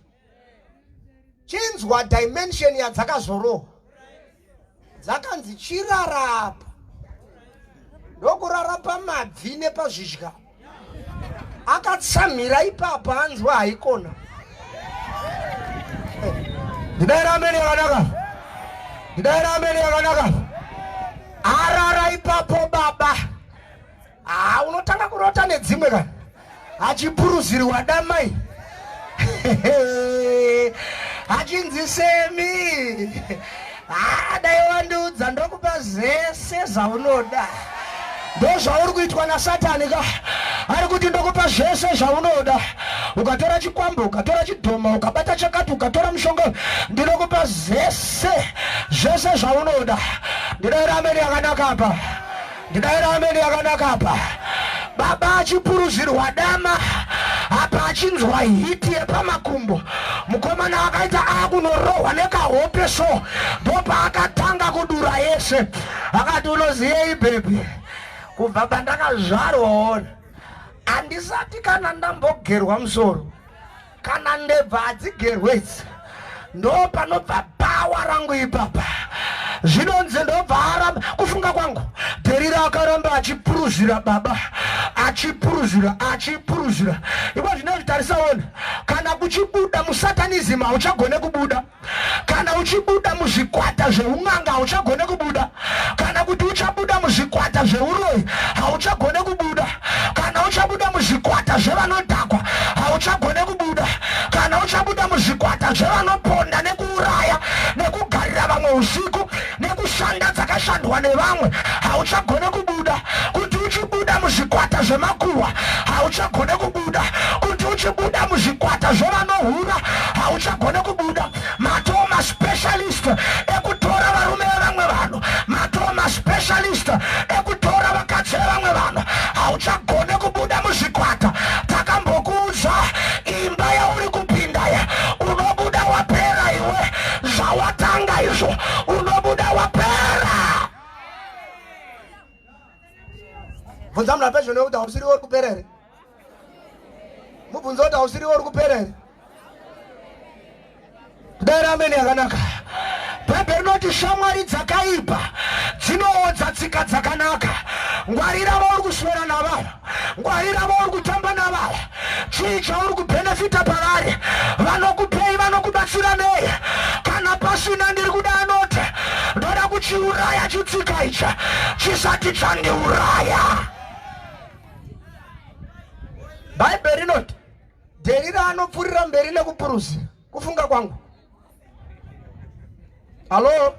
Chinzwa dimension yadzakazorohwa. Dzakanzi chirarapa. Ndokurara pamabvi nepazvidya. Akatsamhira ipapo anzwa haikona. Ndidaira amene yakanaka. Ndidaira amene yakanaka. Arara ipapo baba. Unotanga kurota nedzimwe kana. Achipuruzirwa damai. Achinzi semi. Dai wandiudza ndokupa zvese zvaunoda. Ndozvauri kuitwa naSatani ka. Ari kuti ndokupa zvese zvaunoda. Ukatora chikwambo, ukatora chidhoma, ukabata chakati, ukatora mushonga, ndinokupa zvese zvaunoda. Ndidaira amene yakanaka apa. Ndidaira amene yakanaka apa. Baba achipuruzirwa dama apa achinzwa hiti yepamakumbo. Mukomana akaita akunorohwa nekahope so ndopa akatanga kudura yese. Akati unoziyei bebi, kubva pandakazvarwa ona handisati kana ndambogerwa musoro kana ndebva hadzigerwe idzi. Ndo panobva pawa rangu ipapa. Zvinonzi ndobva aramba kufunga kwangu. Derira akaramba achipuruzira baba, achipuruzira. Iko zvinozvitarisa ona, kana kuchibuda muSatanism hauchagone kubuda. Kana uchibuda muzvikwata zveun'anga hauchagone kubuda. Kana kuti uchabuda muzvikwata zveuroyi hauchagone kubuda. Kana uchabuda muzvikwata zvevanodhakwa hauchagone kubuda. Kana uchabuda muzvikwata zvevanoponda nekuuraya nekugarira vamwe usiku nekushanda dzakashandwa nevamwe hauchagone kubuda. Kuti uchibuda muzvikwata zvemakuhwa hauchagone kubuda. Kuti uchibuda muzvikwata zvevanohura hauchagone kubuda. Matoma specialist ekutora varume vevamwe vanhu, matoma specialist ekutora vakadzi vevamwe vanhu, hauchagone kubuda muzvikwata. Takambokuudza imba yauri kupinda unobuda wapera iwe. chaizvo unobuda wapera. Bvunza munhu apezvo nekuti hausiri uri kupera here. Mubvunza kuti hausiri uri kupera here. Kudai ameni yakanaka. Bhaibheri rinoti shamwari dzakaipa dzinoodza tsika dzakanaka. Ngwarira vauri kuswera navavo, ngwarira vauri kutamba navavo. Chii chauri kubhenefita pavari? Vanokupei, vanokubatsira nei? Kana pasina ndiri kuda anoti ndoda kuchiuraya chitsika icha chisati chandiuraya. Bhaibheri rinoti dherira anopfurira mberi nekupuruzira. Kufunga kwangu, halo,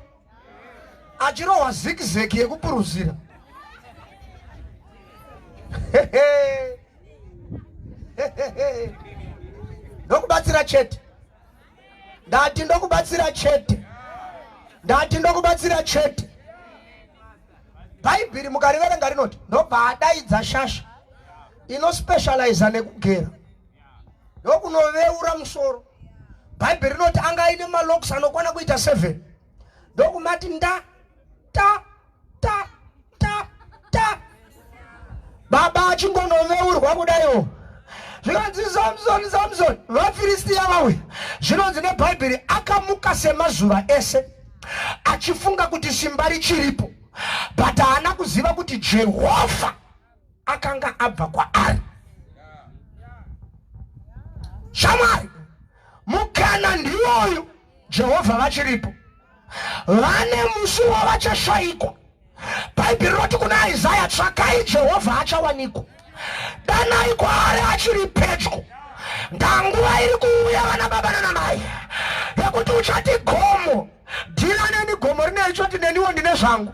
achirohwa zikizeki yekupuruzira. Ndokubatsira chete. Ndati ndokubatsira chete. Ndati ndokubatsira chete. Bhaibheri mukariverenga rinoti ndobva adaidza shasha inospecializa nekugera ndokunoveura musoro. Bhaibheri rinoti anga aine malokisi anokwana kuita 7. Ndokumati nda ta ta ta ta. Baba achingonoveurwa kudaiwo. Zvinonzi Samson vaFiristia vauya. Zvinonzi neBhaibheri akamuka semazuva ese achifunga kuti simba richiripo, but haana kuziva kuti Jehovha akanga abva kwaari. Shamwari, mukana ndiyoyo Jehovha vachiripo, vane musi wavachashayikwa. Bhaibheri rinoti kuna Isaya, tsvakai Jehovha achawanikwa, danai kwaari achiri pedyo. Ndanguva iri kuuya vana baba nana mai yekuti uchati gomo, dhila neni gomo rine ichoti neniwo ndine zvangu.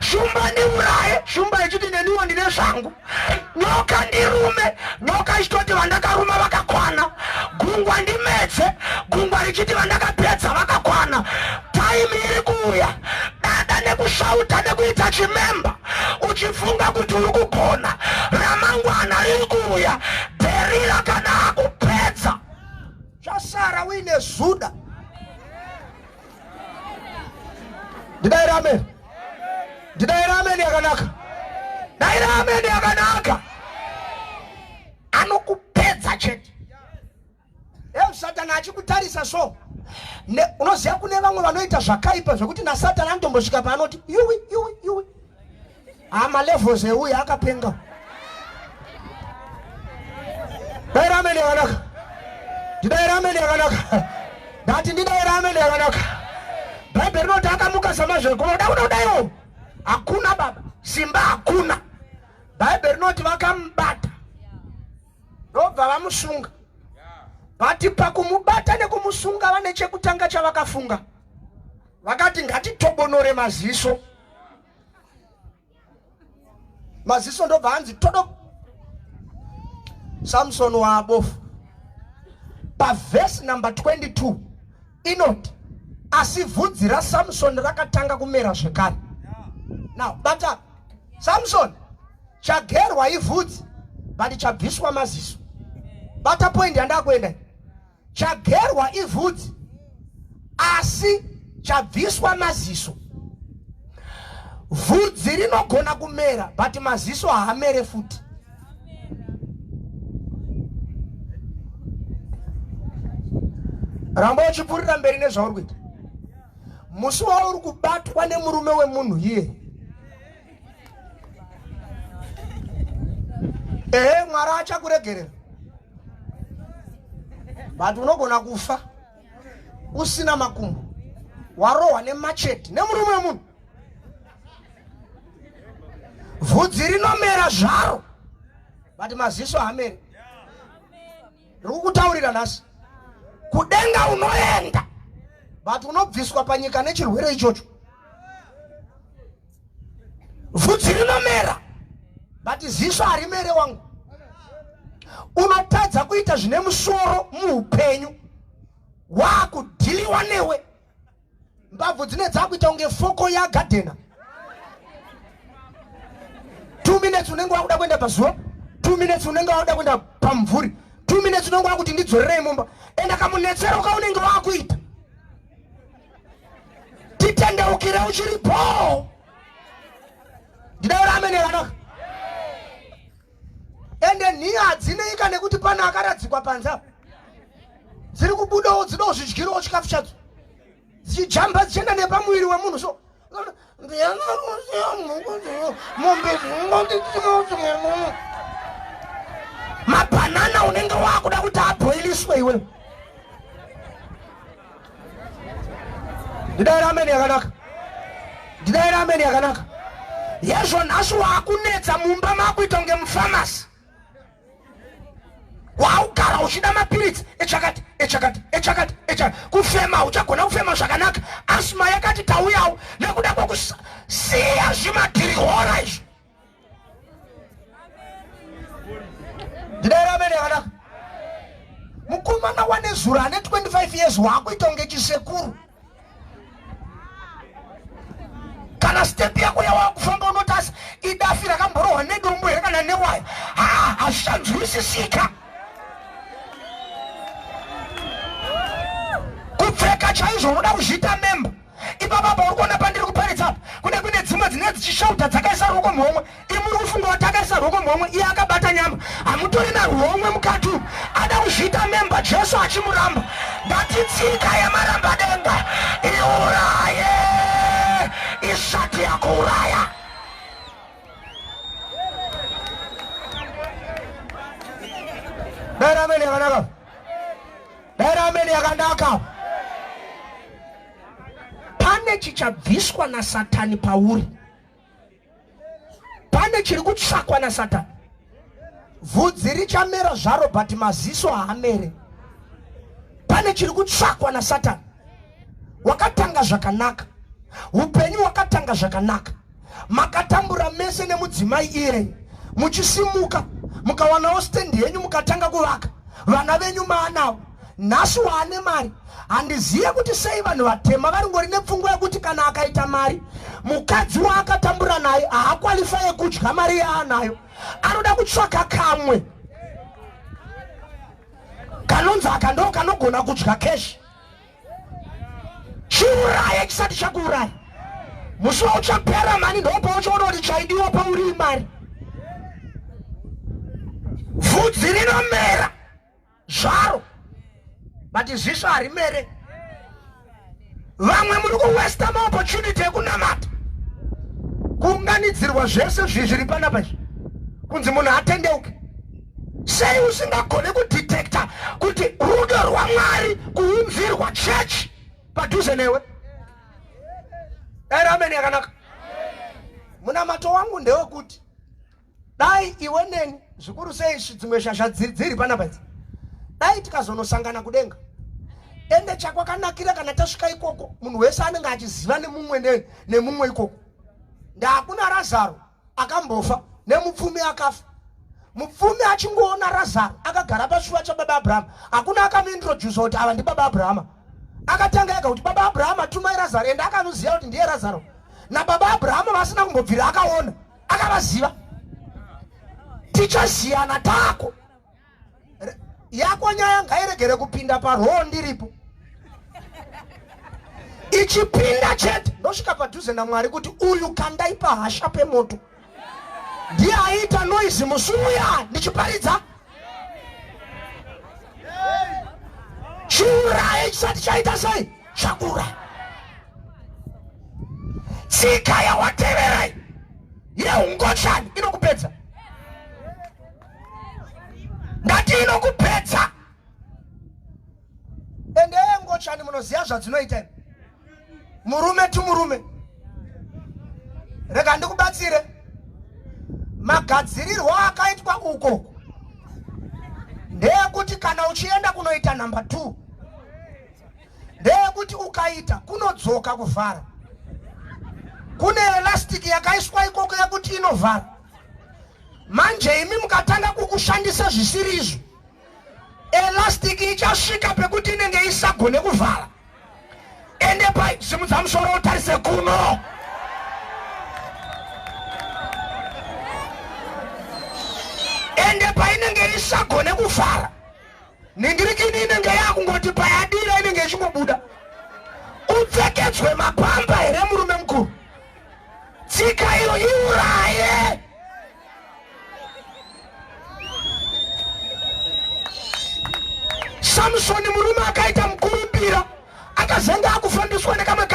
Shumba ndiuraye, shumba ichiti neniwo ndine zvangu. Nyoka ndirume, nyoka ichitoti vandakaruma vakakwana. Gungwa ndimetse, gungwa richiti vandakapedza vakakwana. Taimi iri kuuya, dada nekusauta nekuita chimemba uchifunga kuti uri kugona. Ramangwana riri kuuya, dherira kana akupedza. Zvasara uine zuda. Ndidaira amen. Ndidaira amen yakanaka. Daira amen yakanaka. Anokupedza chete. Satani achikutarisa so. Unoziva kune vamwe vanoita zvakaipa zvokuti naSatani anotombosvika paanoti iwi. Amalevels euya akapenga. Daira amen yakanaka. Ndidaira amen yakanaka. Ndati ndidaira amen yakanaka. Bhaibheri rinoti akamuka samazvekolo. Udaiwo hakuna baba, simba hakuna. Bhaibheri rinoti vakamubata ndobva vamusunga. Vati pakumubata nekumusunga vane chekutanga chavakafunga. Vakati ngatitobonore maziso. Maziso ndobva hanzi todo. Samson waabofu. Verse number 22 inoti asi vhudzi raSamson rakatanga kumera zvekare. Now bata Samson chagerwa ivhudzi but chabviswa maziso. Bata point yandakwenda. Chagerwa ivhudzi asi chabviswa maziso. Vhudzi rinogona kumera but maziso haamere futi. Ramba uchipurira mberi nezvauri kuita. Musi wauri kubatwa nemurume wemunhu iye. Mwari achakuregerera. But unogona kufa usina makumbo. Warohwa nemacheti nemurume wemunhu. Vhudzi rinomera zvaro but maziso haameri. Rikutaurira nhasi. Kudenga unoenda but unobviswa panyika nechirwere ichocho. Vhudzi rinomera but ziso harimere wangu. Unotadza kuita zvine musoro muupenyu wakudhiliwa newe. Mbabvu dzine dzakuita unge foko yagadhena. 2 minutes unenge wakuda kuenda pazuva, 2 minutes unenge wakuda kuenda pamvuri, 2 minutes unenge wakuti ndidzorerei mumba, enda kamunetsero kaunenge wakuita. uchiripo. Ndidaura amene kana. Ende niya dzineika nekuti pana akaradzikwa panza. Ziri kubudawo dzido zvidyiro chikafu chadzo. Zichijamba zichenda nepamuviri wemunhu so. Mabanana unenge wakuda kuti abhoiliswe iwe. Ndidaira amene yakanaka. Ndidaira amene yakanaka. Yezvo nhasi waakunetsa mumba makuita kunge mufamasi. Waugara uchida mapiritsi echakati. Kufema uchagona kufema zvakanaka. Asma yakati tauyawo nekuda kwokusiya zvimadhirihora izvo. Ndidaira amene yakanaka. Mukomana wane zura ane 25 years waakuita kunge chisekuru. Kana step yako yawakufamba unotasi idafi rakamborohwa nedombo here kana newaya. Hazvichanzwisisika. Kupfeka chaizvo unoda kuzviita memba. Ipapa uri kuona pandiri kuparidza apa kune dzimwe dzine dzichishauta dzakaisa ruoko muhomwe. Iri muri kufunga kuti akaisa ruoko muhomwe iye akabata nyama. Hamutori naruhomwe mukati umu. Ada kuzviita memba Jesu achimuramba. Ndati tsika yemaramba denga iuraye isati Chakuuraya. Daira amene yakanaka. Daira amene yakanaka. Pane chichabviswa naSatani pauri. Pane chiri kutsvakwa naSatani. Vhudzi richamera zvaro but maziso haamere. Pane chiri kutsvakwa naSatani. Wakatanga zvakanaka. Upenyu wakatanga zvakanaka. Makatambura mese nemudzimai ire. Muchisimuka mukawanawo stendi yenyu mukatanga kuvaka. Vana venyu maanawo. Nhasi waane mari. Handiziye kuti sei vanhu vatema vari ngori nepfungwa yekuti kana akaita mari mukadzi waakatambura naye haakwalifaye kudya mari yaanayo. Anoda kutsvaka kamwe kanonzi aka ndo kanogona kudya keshi. Chiuraye chisati chakuuraya. Musi wauchapera mani ndopauchaona kuti chaidiwa pauri mari. Vhudzi rinomera zvaro but zvisvo harimere. Vamwe muri kuwesta maopportunity ekunamata. Kuunganidzirwa zvese zviri panapa izvi kunzi munhu atendeuke. Sei usingagone kudetecta kuti rudo rwaMwari kuunzirwa church padhuze newe? Daira amene yakanaka. Munamato wangu ndewekuti dai iwe neni zvikuru sei dzimwe shasha dziri panapa idzi dai tikazonosangana kudenga. Ende chakwakanakira kana tasvika ikoko munhu wese anenge achiziva nemumwe ikoko. Ndakuna Razaro akambofa nemupfumi akafa. Mupfumi achingoona Razaro akagara pashuva chababa Abrahama. Hakuna akamuintroduce kuti ava ndibaba Abrahama. Akatanga ega kuti baba Abrahama tumai Razaro. Ende akanoziva kuti ndiye Razaro. Nababa Abrahama vasina kumbobvira akaona. Akavaziva. Tichaziyana tako. Yako nyaya ngairegere kupinda paroo ndiripo. Ichipinda chete ndosvika padhuze naMwari kuti uyu kandaipa hasha pemoto. Ndiye aita noise musuya ndichiparidza. Chiuraye chisati chaita sei? Chakuuraya. Tsika yawateverai yeungochani inokupedza. Ndati inokupedza. Ende yengochani munoziya zvadzinoita. Murume tu murume. Rega ndikubatsire. Magadzirirwo akaitwa uko ndeyekuti kana uchienda kunoita number 2 ndeyekuti ukaita kunodzoka kuvhara. Kune elastic yakaiswa ikoko yekuti inovhara. Manje imi mukatanga kukushandisa zvisiri izvo elastic ichasvika pekuti inenge isagone kuvhara. Ende pai simudza musoro utarise kuno. Ende painenge isagone kuvhara. Ningirikini inenge yakungoti payadira inenge ichikubuda. Upfekedzwe mapamba here murume mukuru. tsika iyo iuraye. Samsoni murume akaita mukurupira akazenga akufambiswa nekamwe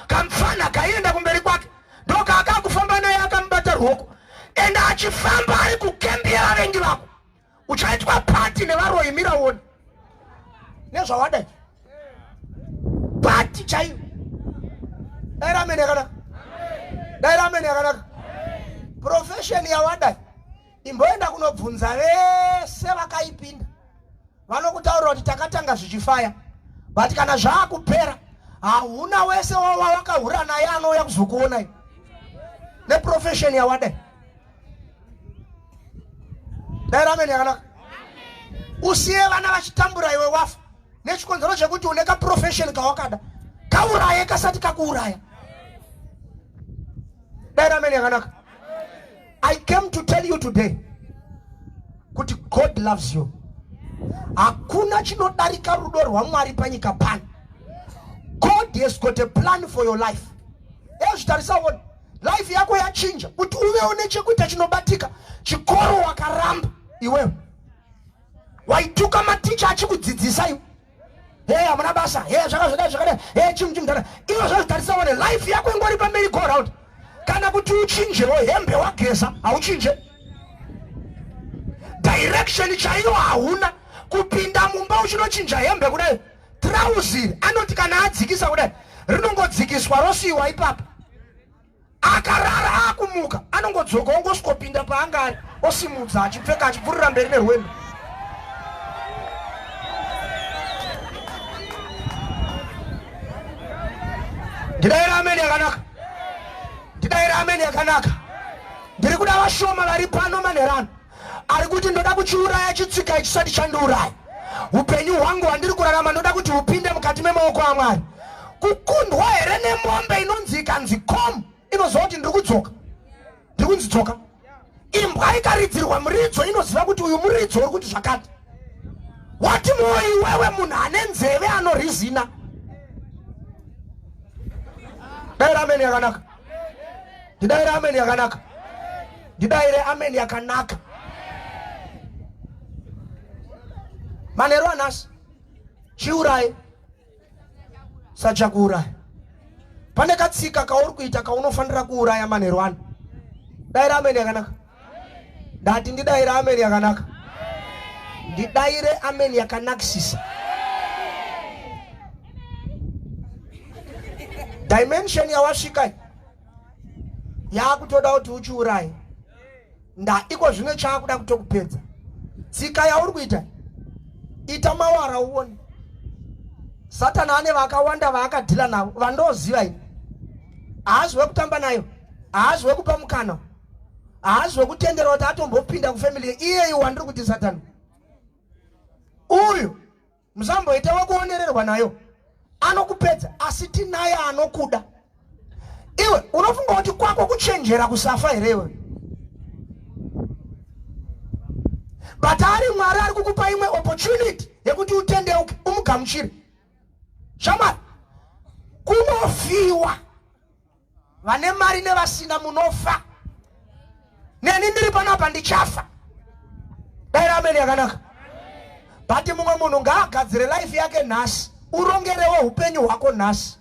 kamfana kaenda kumberi kwake ndoka akakufamba naye akamubata ruoko enda achifamba ari kukembera vengi vako uchaitwa pati nevaroyi miraoni nezvawada pati chaiyo. Daira ameni yakanaka, daira ameni yakanaka. Profession yawada imboenda kunobvunza vese vakaipinda vanokutaurira kuti takatanga zvichifaya but kana zvaakupera hauna wese wawakahura naye anouya kuzokuona neprofession yawada. Daira ameni yakanaka. Usiye vana vachitambura iwe wafa nechikonzero chekuti une kaprofession kawakada kauraye kasati kakuuraya. Daira ameni yakanaka. I came to tell you today kuti God loves you. Hakuna chinodarika rudo rwaMwari panyika pano. God has got a plan for your life. Ezvitarisa wona life yako yachinja kuti uve une chekuita chinobatika. Chikoro wakaramba iwewe waituka maticha achikudzidzisa iwe hamuna basa zvakadai chimudhara ivo zvazvitarisa wona life yako ingori pamberi go round. Kana kuti uchinjewo hembe wageza hauchinje direction chaiyo hauna kupinda mumba uchinochinja hembe kudai trouser anoti kana adzikisa kudai rinongodzikiswa rosiyiwa ipapo akarara akumuka anongodzoka ongosvikopinda paangari osimudza achipfeka achipfurira mberi nerwendo. Ndidaira ameni yakanaka, ndidaira ameni yakanaka. Ndiri kuda vashoma vari pano manerano ari kuti ndoda kuchiuraya chitsika chisati chandiuraya. Upenyu hwangu hwandiri kurarama ndoda kuti hupinde mukati memaoko aMwari. Kukundwa here nemombe inonzi ikanzi komu inoziva kuti ndiri kudzoka, ndiri kunzidzoka. Imbwa ikaridzirwa muridzo inoziva kuti uyu muridzo uri kuti zvakati. Wati moyo iwewe munhu ane nzeve anorizina. Daira ameni yakanaka, ndidaire ameni yakanaka, ndidaire ameni yakanaka. Manero anasi Chiuraye sachakuuraya. Pane katsika kauri kuita kaunofanira kuuraya manero ano. Daira ameni yakanaka. Ndati ndidaire ameni yakanaka. Ndidaire ameni yakanakisisa. Dimension yawasvika yakutoda kuti uchiuraye iko zvino chaakuda kutokupedza. Tsika yauri kuita ita mawara uone. Satana ane vakawanda vaakadhila navo vandoziva ini. Haazi wekutamba nayo, haazi wekupa mukana, haazi wekutendera kuti atombopinda kufamily iye wandiri kuti Satana uyu musamboita wekuonererwa nayo anokupedza asi tinaye anokuda. Iwe unofunga kuti kwako kuchenjera kusafa here iwe? But ari Mwari ari kukupa imwe opportunity yekuti utendeuke umugamuchire. Shamari kunofiwa vane mari nevasina munofa. Neni ndiri panapa ndichafa. Daira ameni yakanaka. But mumwe munhu ngaagadzire life yake nhasi urongerewo upenyu hwako nhasi.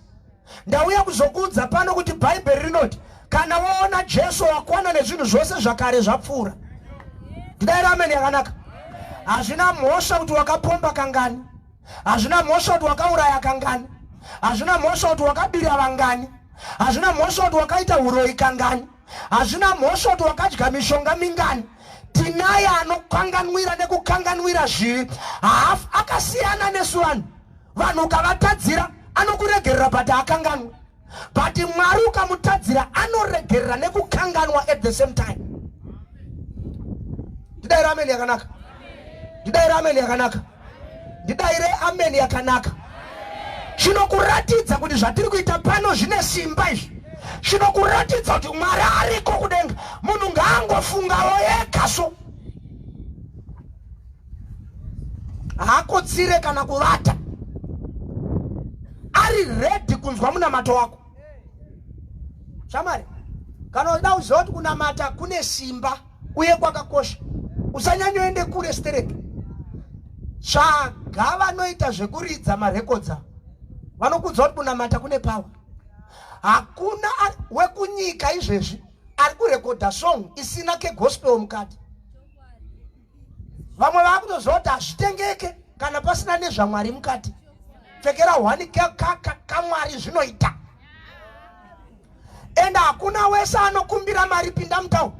Ndauya kuzokuudza pano kuti Bhaibheri rinoti kana waona Jesu wakwana nezvinhu zvose zvakare zvapfuura. Ndidaira ameni yakanaka. Hazvina mhosva kuti wakapomba kangani, hazvina mhosva kuti wakauraya kangani, hazvina mhosva kuti wakabira vangani, hazvina mhosva kuti wakaita uroyi kangani, hazvina mhosva kuti wakadya mishonga mingani. Tinaye anokanganwira nekukanganwira zvivi. Akasiyana nesu vanhu. Vanhu ukavatadzira anokuregerera but akanganwa. But Mwari ukamutadzira anoregerera nekukanganwa at the same time. Ndidaire ameni yakanaka. Ndidaire ameni yakanaka. Ndidaire ameni yakanaka. Zvinokuratidza kuti zvatiri kuita pano zvine simba izvi. Zvinokuratidza kuti Mwari ariko kudenga. Munhu ngaangofungawo ega so. Haakotsire kana kuvata. Ari ready kunzwa munamato wako. Shamari Kana uchida kuziva kuti kunamata kune simba uye kwakakosha, usanyanyoende kure stereke. Tsvaga vanoita zvekuridza marekodza, vanokudza kuti kunamata kune power. Hakuna wekunyika izvezvi ari kurekodha song isina ke gospel mukati. Vamwe vakutoziva kuti hazvitengeke kana pasina nezvaMwari mukati. Pfekera hwani kamwari zvinoita. Enda hakuna wese anokumbira mari pinda mutau.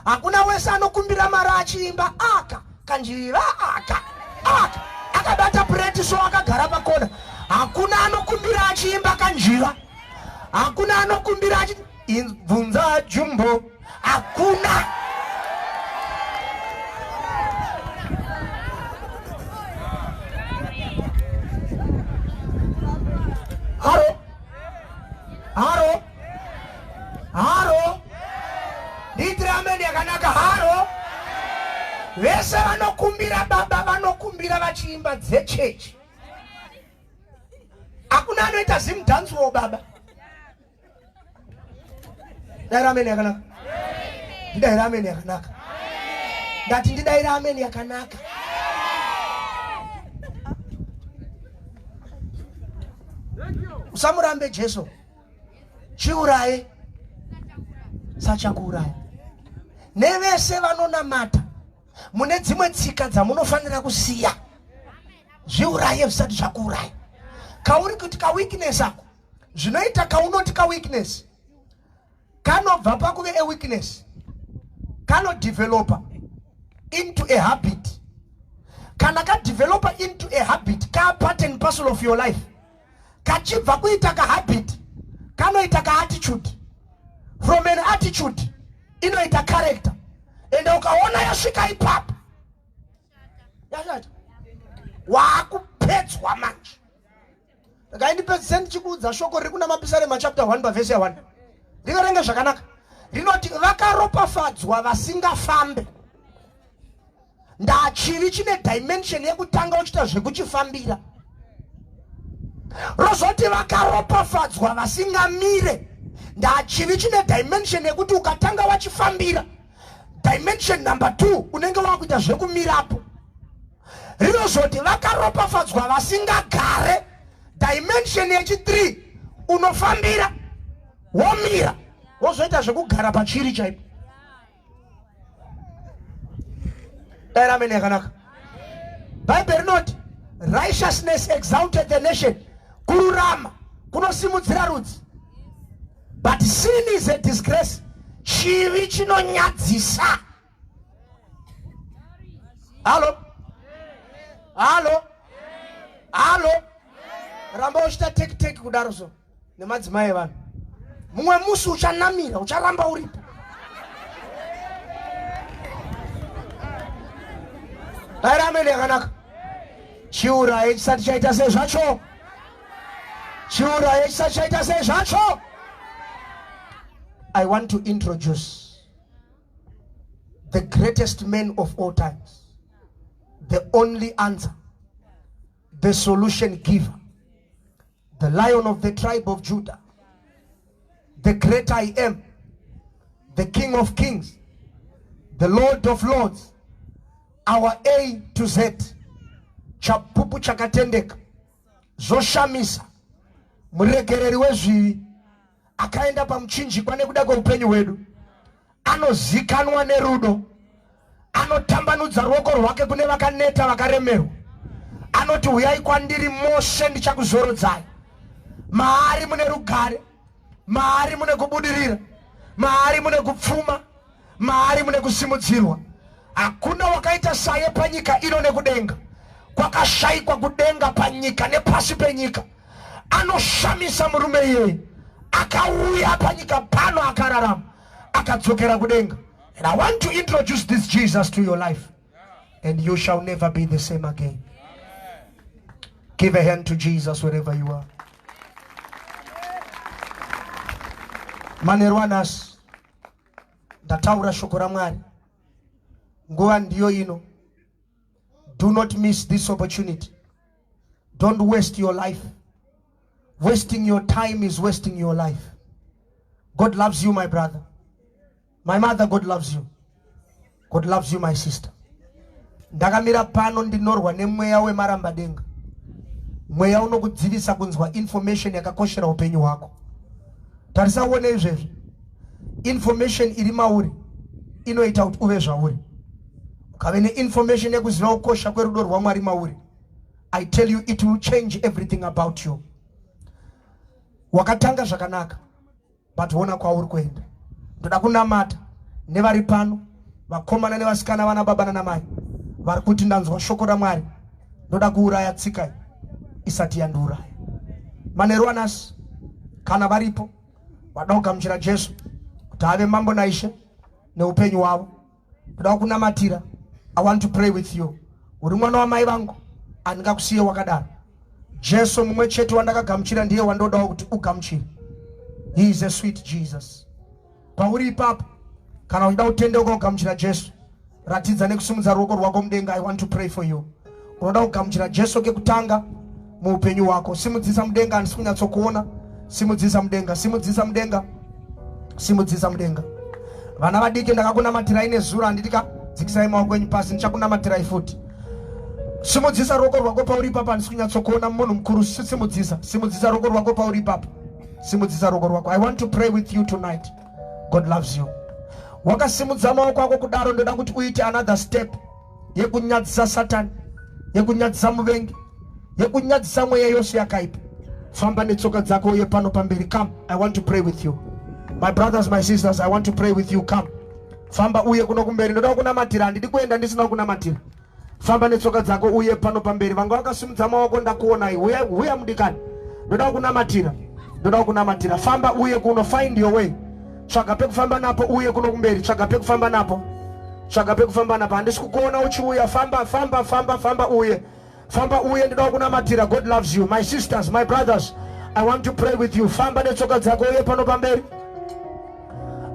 Hakuna wese anokumbira mari achiimba aka kanjiva aka akabata pureti so akagara pakona. Hakuna anokumbira achiimba kanjiva. Hakuna anokumbira bvunza jumbo. Hakuna. Haro Ditri amen yakanaka. Haro vese vanokumbira baba vanokumbira vachiimba dzechechi. Hakuna anoita zimudhanzi wo baba. Ndaira amen yakanaka. Ndaira amen yakanaka. Ndati ndidaira amen yakanaka. Usamurambe Jesu. Chiuraye sachakuuraya. Nevese vanonamata mune dzimwe tsika dzamunofanira kusiya. Zviuraye zvisati zvakuuraya. Kauri kuti ka weakness ako zvinoita kaunoti ka weakness kanobva pakuve a weakness kano developer into a habit. Kana ka developer into a habit ka part and parcel of your life. Kachibva kuita ka habit kanoita ka attitude. From an attitude inoita character. And ukaona yasvika ipapo yashata wakupedzwa manje. Ndakaindipedzisa ndichikuudza shoko riri kuna Mapisarema chapter 1 verse 1. Riverenge zvakanaka. Rinoti vakaropafadzwa vasingafambe. Ndachivi chine dimension yekutanga uchita zvekuchifambira. Rozoti vakaropafadzwa vasingamire. Ndachivi chine dimension yekuti ukatanga wachifambira. Dimension number 2 unenge wakuita zvekumirapo. Rinozoti vakaropafadzwa vasingagare. Dimension yechi3 unofambira womira wozoita zvekugara pachiri chaipo. Daira amen yakanaka. Bible rinoti righteousness exalted the nation. Kururama kunosimudzira rudzi. But sin is a disgrace. Chivi chinonyadzisa. Halo? Halo? Halo? Ramba uchita teki kudaro so nemadzimai evanhu. Mumwe musi uchanamira ucharamba uripo. Daira amen yakanaka. Chiuraye chisati chaita sezvacho. Chiuraye chisati chaita sezvacho. I want to introduce the greatest man of all times, the only answer, the solution giver, the Lion of the tribe of Judah, the great I am, the King of kings, the Lord of lords, our A to Z, chapupu chakatendeka, zoshamisa, muregereri wezvivi, akaenda pamuchinjikwa nekuda kweupenyu hwedu, anozikanwa nerudo, anotambanudza ruoko rwake kune vakaneta vakaremerwa, anoti uyai kwandiri mose ndichakuzorodzai. Maari mune rugare, maari mune kubudirira, maari mune kupfuma, maari mune kusimudzirwa. Hakuna wakaita saye panyika ino nekudenga. Kwakashayikwa kudenga panyika nepasi penyika. Anoshamisa murume iyeye. Akauya panyika pano akararama, akadzokera kudenga. And I want to introduce this Jesus to your life, and you shall never be the same again. Give a hand to Jesus wherever you are. Manerwanas, ndataura shoko raMwari. Nguva ndiyo ino. Do not miss this opportunity. Don't waste your life. Wasting your time is wasting your life. God loves you, my brother. My mother, God loves you. God loves you, my sister. Ndakamira pano ndinorwa nemweya wemarambadenga. Mweya unokudzivisa kunzwa information yakakoshera upenyu hwako. Tarisa uone izvezvi. Information iri mauri inoita kuti uve zvauri. Ukave neinformation yekuziva kukosha kwerudo rwaMwari mauri, I tell you, it will change everything about you. Wakatanga zvakanaka, but wona kwauri kuenda. Ndoda kunamata nevari pano, vakomana nevasikana vana baba nana mai, vari kuti ndanzwa shoko raMwari, ndoda kuuraya tsika isati yandiuraya. Manheru anasi kana varipo vada kugamuchira Jesu kuti ave mambo naishe neupenyu hwavo, ndoda kunamatira. I want to pray with you. Uri mwana wamai vangu, andingakusiye wakadaro. Jesu mumwe chete wandakagamuchira ndiye wandodawo kuti ugamuchire. He is a sweet Jesus. Pauri ipapo kana uchida kutendeuka kugamuchira Jesu, ratidza nekusumudza ruoko rwako mudenga. I want to pray for you. Unoda kugamuchira Jesu kekutanga muupenyu hwako. Simudzisa mudenga, handisi kunyatsokuona. Simudzisa mudenga, simudzisa mudenga, simudzisa mudenga. Vana vadiki ndakakunamatirai nezuro, handitika dzikisai maoko enyu pasi, ndichakunamatirai futi. Simudzisa ruoko rwako pauri ipapo, handisi kunyatsokuona munhu mukuru. Simudzisa ruoko rwako pauri ipapo. Simudzisa ruoko rwako. I want to pray with you tonight. God loves you. Wakasimudza maoko ako kudaro, ndoda kuti uite another step yekunyadzisa Satani, yekunyadzisa muvengi, yekunyadzisa mweya yose yakaipa. Famba netsoka dzako uye pano pamberi. Come, I want to pray with you. My brothers, my sisters, I want to pray with you. Come. Famba uye kuno kumberi. Ndoda kunamatira, handidi kuenda ndisina kunamatira. Famba netsoka dzako uye pano pamberi. Vanga vakasimudza maoko ndakuona iwe. Uya mudikani. Ndoda kunamatira. Ndoda kunamatira. Famba uye kuno, find your way. Tsvaga pekufamba napo uye kuno kumberi. Tsvaga pekufamba napo. Tsvaga pekufamba napo. Handisi kukuona uchiuya. Famba uye. Famba uye, ndoda kunamatira. God loves you. My sisters, my brothers, I want to pray with you. Famba netsoka dzako uye pano pamberi.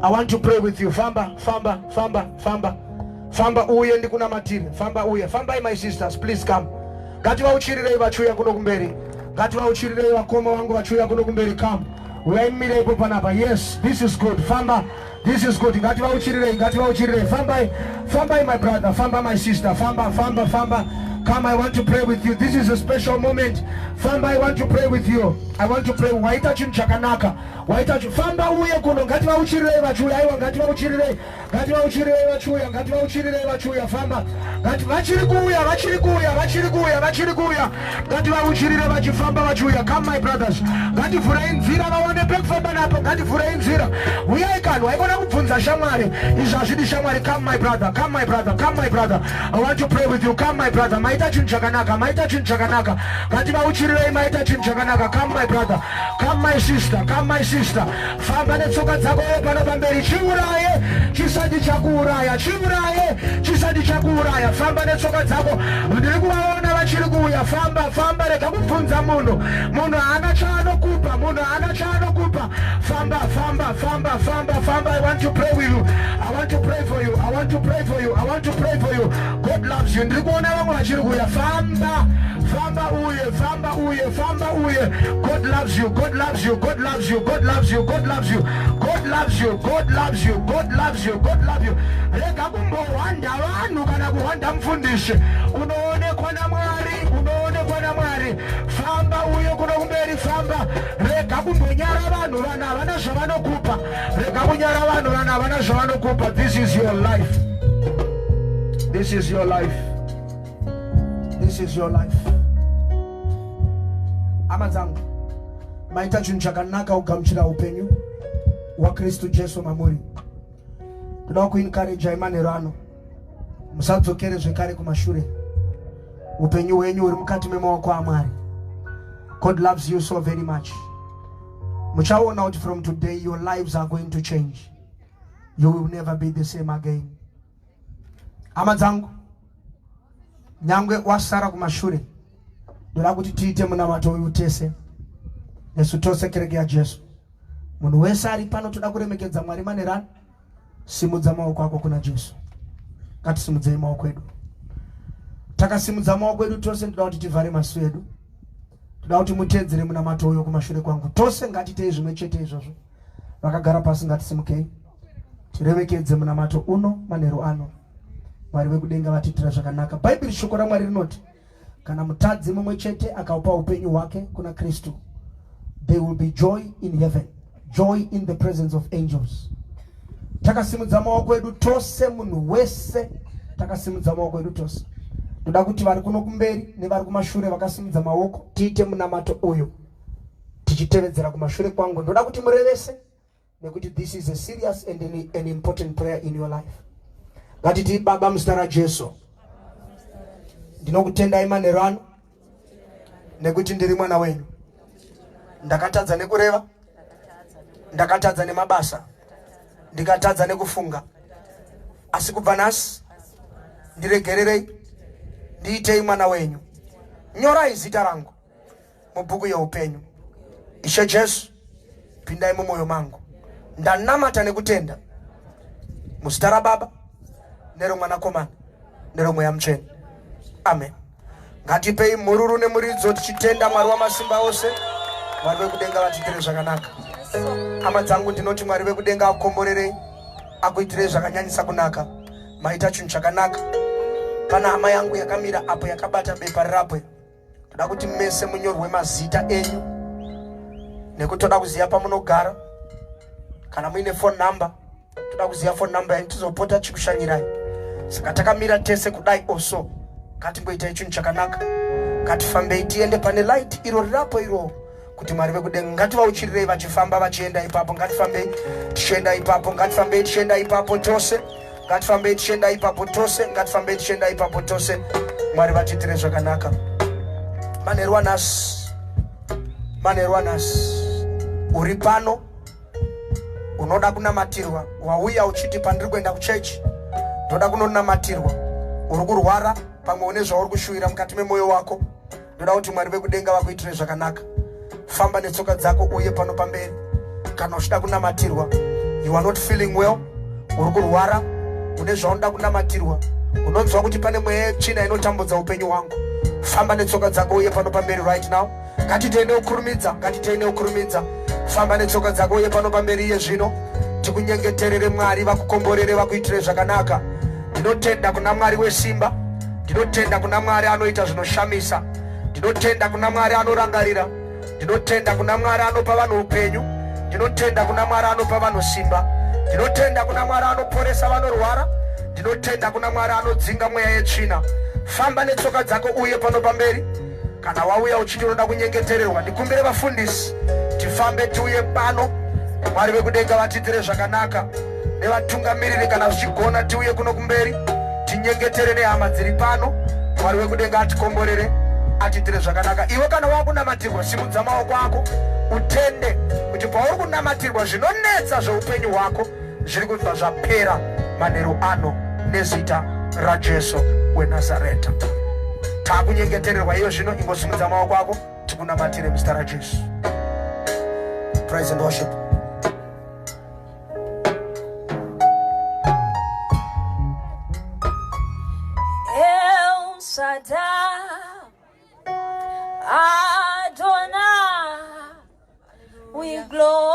I want to pray with you. Famba uye ndikunamatire. Famba uye. Famba, my sisters, please come. Ngativauchirirei vachiuya kuno kumberi. Ngativauchirirei vakoma vangu vachiuya kuno kumberi. Come. Uyaimire ipo panapa. Yes, this is good. Famba, this is good. Ngativauchirirei. Famba, my brother. Famba, my sister. Famba. Come, I want to pray with you. This is a special moment. Famba, I want to pray with you. I want to pray. Waita chinhu chakanaka. Waita chinhu. Famba uye kuno. Ngativauchirirei vachiuya. Aiwa, ngativauchirirei vachiuya. Famba. Vachiri kuuya. Ngativauchirire vachifamba vachiuya. Come, my brothers. Ngativhurei nzira vaone pekufamba napo. Ngativhurei nzira. Uyai kani, waikona kubvunza shamwari. Izvi hazvidi shamwari. Come, my brother. I want to pray with you. Come, my brother. Maita chinhu chakanaka. Ngativauchirirei maita chinhu chakanaka. Come, my brother. Come, my sister. Famba netsoka dzako pano pamberi. Chiuraye chisati chakuuraya. Famba netsoka dzako. Ndiri kuvaona vachiri kuuya. Famba, rega kubvunza munhu haana chaanokupa. Famba. I want to pray with you. I want to pray for you. God loves you. Ndiri kuona vamwe vachiri kuuya. Famba uye. God loves you. Rega kumbohwanda vanhu kana kuhwanda mufundisi. Unoonekwa naMwari. Famba uye kuno kumberi. Famba. Rega kumbonyara vanhu, vana havana zvavanokupa. This is your life. Hama dzangu, maita chinhu chakanaka kugamuchira upenyu waKristu Jesu mamuri. Ndoda kuencourage manheru ano, musadzokere zvekare kumashure. Upenyu hwenyu huri mukati memaoko aMwari. God loves you so very much. Muchaona kuti from today your lives are going to change. You will never be the same again. Hama dzangu, nyangwe wasara kumashure, ndoda kuti tiite munamato uyu tese. Nesu tose kereke ya Jesu. Munhu wese ari pano toda kuremekedza Mwari manheru. Simudza maoko ako kuna Jesu. Ngatisimudzei maoko edu. Takasimudza maoko edu tose, ndoda kuti tivhare maso edu. Ndoda kuti mutedzere munamato uyu kumashure kwangu. Tose ngatitei zvimwe chete izvozvo. Vakagara pasi, ngatisimukei. tiremekedze munamato uno manheru ano. Mwari vekudenga vatitira zvakanaka. Bhaibheri shoko raMwari rinoti kana mutadzi mumwe chete akaupa upenyu hwake kuna Kristu, there will be joy in heaven, joy in the presence of angels. Takasimudza maoko edu tose, munhu wese takasimudza maoko edu tose. Ndoda kuti vari kuno kumberi nevari kumashure vakasimudza maoko tiite munamato uyu tichitevedzera kumashure kwangu. Ndoda kuti murevese nekuti this is a serious and an important prayer in your life. Ngatiti Baba muzita raJesu, ndinokutendai manheru ano nekuti ndiri mwana wenyu. Ndakatadza nekureva, ndakatadza nemabasa, ndikatadza nekufunga, asi kubva nhasi ndiregererei ndiitei mwana wenyu. Nyorai zita rangu mubhuku yeupenyu. Ishe Jesu, pindai mumwoyo mangu. Ndanamata nekutenda muzita raBaba neromwanakomana neromweya mutsvene. Amen. Ngatipei mururu nemuridzo tichitenda Mwari wamasimba ose. Mwari vekudenga vatiitire zvakanaka. Hama dzangu, ndinoti Mwari vekudenga akukomborerei, akuitirei zvakanyanyisa kunaka. Maita chinhu chakanaka. Pana hama yangu yakamira apo yakabata bepa rirapo. Toda kuti mese munyorwe mazita enyu nekuti toda kuziva pamunogara. Kana muine phone number, toda kuziva phone number yenyu tizopota chikushanyirai. Saka takamira tese kudai oso. Ngatimboitai chinhu chakanaka. Ngatifambei tiende pane light iro rirapo iro kuti Mwari vekudenga ngativauchirirei vachifamba vachienda ipapo. Ngatifambei tichienda ipapo, ngatifambei tichienda ipapo tose, ngatifambei tichienda ipapo tose, ngatifambei tichienda ipapo tose. Mwari vatiitire zvakanaka. Manheru anhasi, manheru anhasi uri pano unoda kunamatirwa, wauya uchiti pandiri kuenda kuchechi ndoda kunonamatirwa, uri kurwara pamwe une zvauri kushuwira mukati memwoyo wako, ndoda kuti Mwari vekudenga vakuitire zvakanaka. Famba netsoka dzako uye pano pamberi. Kana uchida kunamatirwa, you are not feeling well, uri kurwara, une zvaunoda kunamatirwa, unonzwa kuti pane mweya yetsvina inotambudza upenyu hwangu, famba netsoka dzako uye pano pamberi right now. Ngatitei neukurumidza, ngatitei neukurumidza. Famba netsoka dzako uye pano pamberi iye zvino. Tikunyengeterere Mwari vakukomborere vakuitire zvakanaka. Ndinotenda kuna Mwari wesimba, ndinotenda kuna Mwari anoita zvinoshamisa, ndinotenda kuna Mwari anorangarira, ndinotenda kuna Mwari anopa vanhu upenyu, ndinotenda kuna Mwari anopa vanhu simba, ndinotenda kuna Mwari anoporesa vanorwara, ndinotenda kuna Mwari anodzinga mweya yetsvina. Famba netsoka dzako uye pano pamberi. Kana wauya uchiti unoda kunyengetererwa, ndikumbire vafundisi tifambe tiuye pano. Mwari vekudenga vatiitire zvakanaka. Nevatungamiriri kana zvichigona tiuye kuno kumberi tinyengetere nehama dziri pano. Mwari vekudenga atikomborere, atiitire zvakanaka. Iwe kana wakunamatirwa, simudza maoko ako utende kuti pauri kunamatirwa zvinonetsa zveupenyu hwako zviri kubva zvapera manheru ano nezita raJesu weNazareta. Takunyengetererwa iyo zvino, ingosimudza maoko ako tikunamatire muzita raJesu. Praise and worship. El Shaddai, Adonai, we glorify.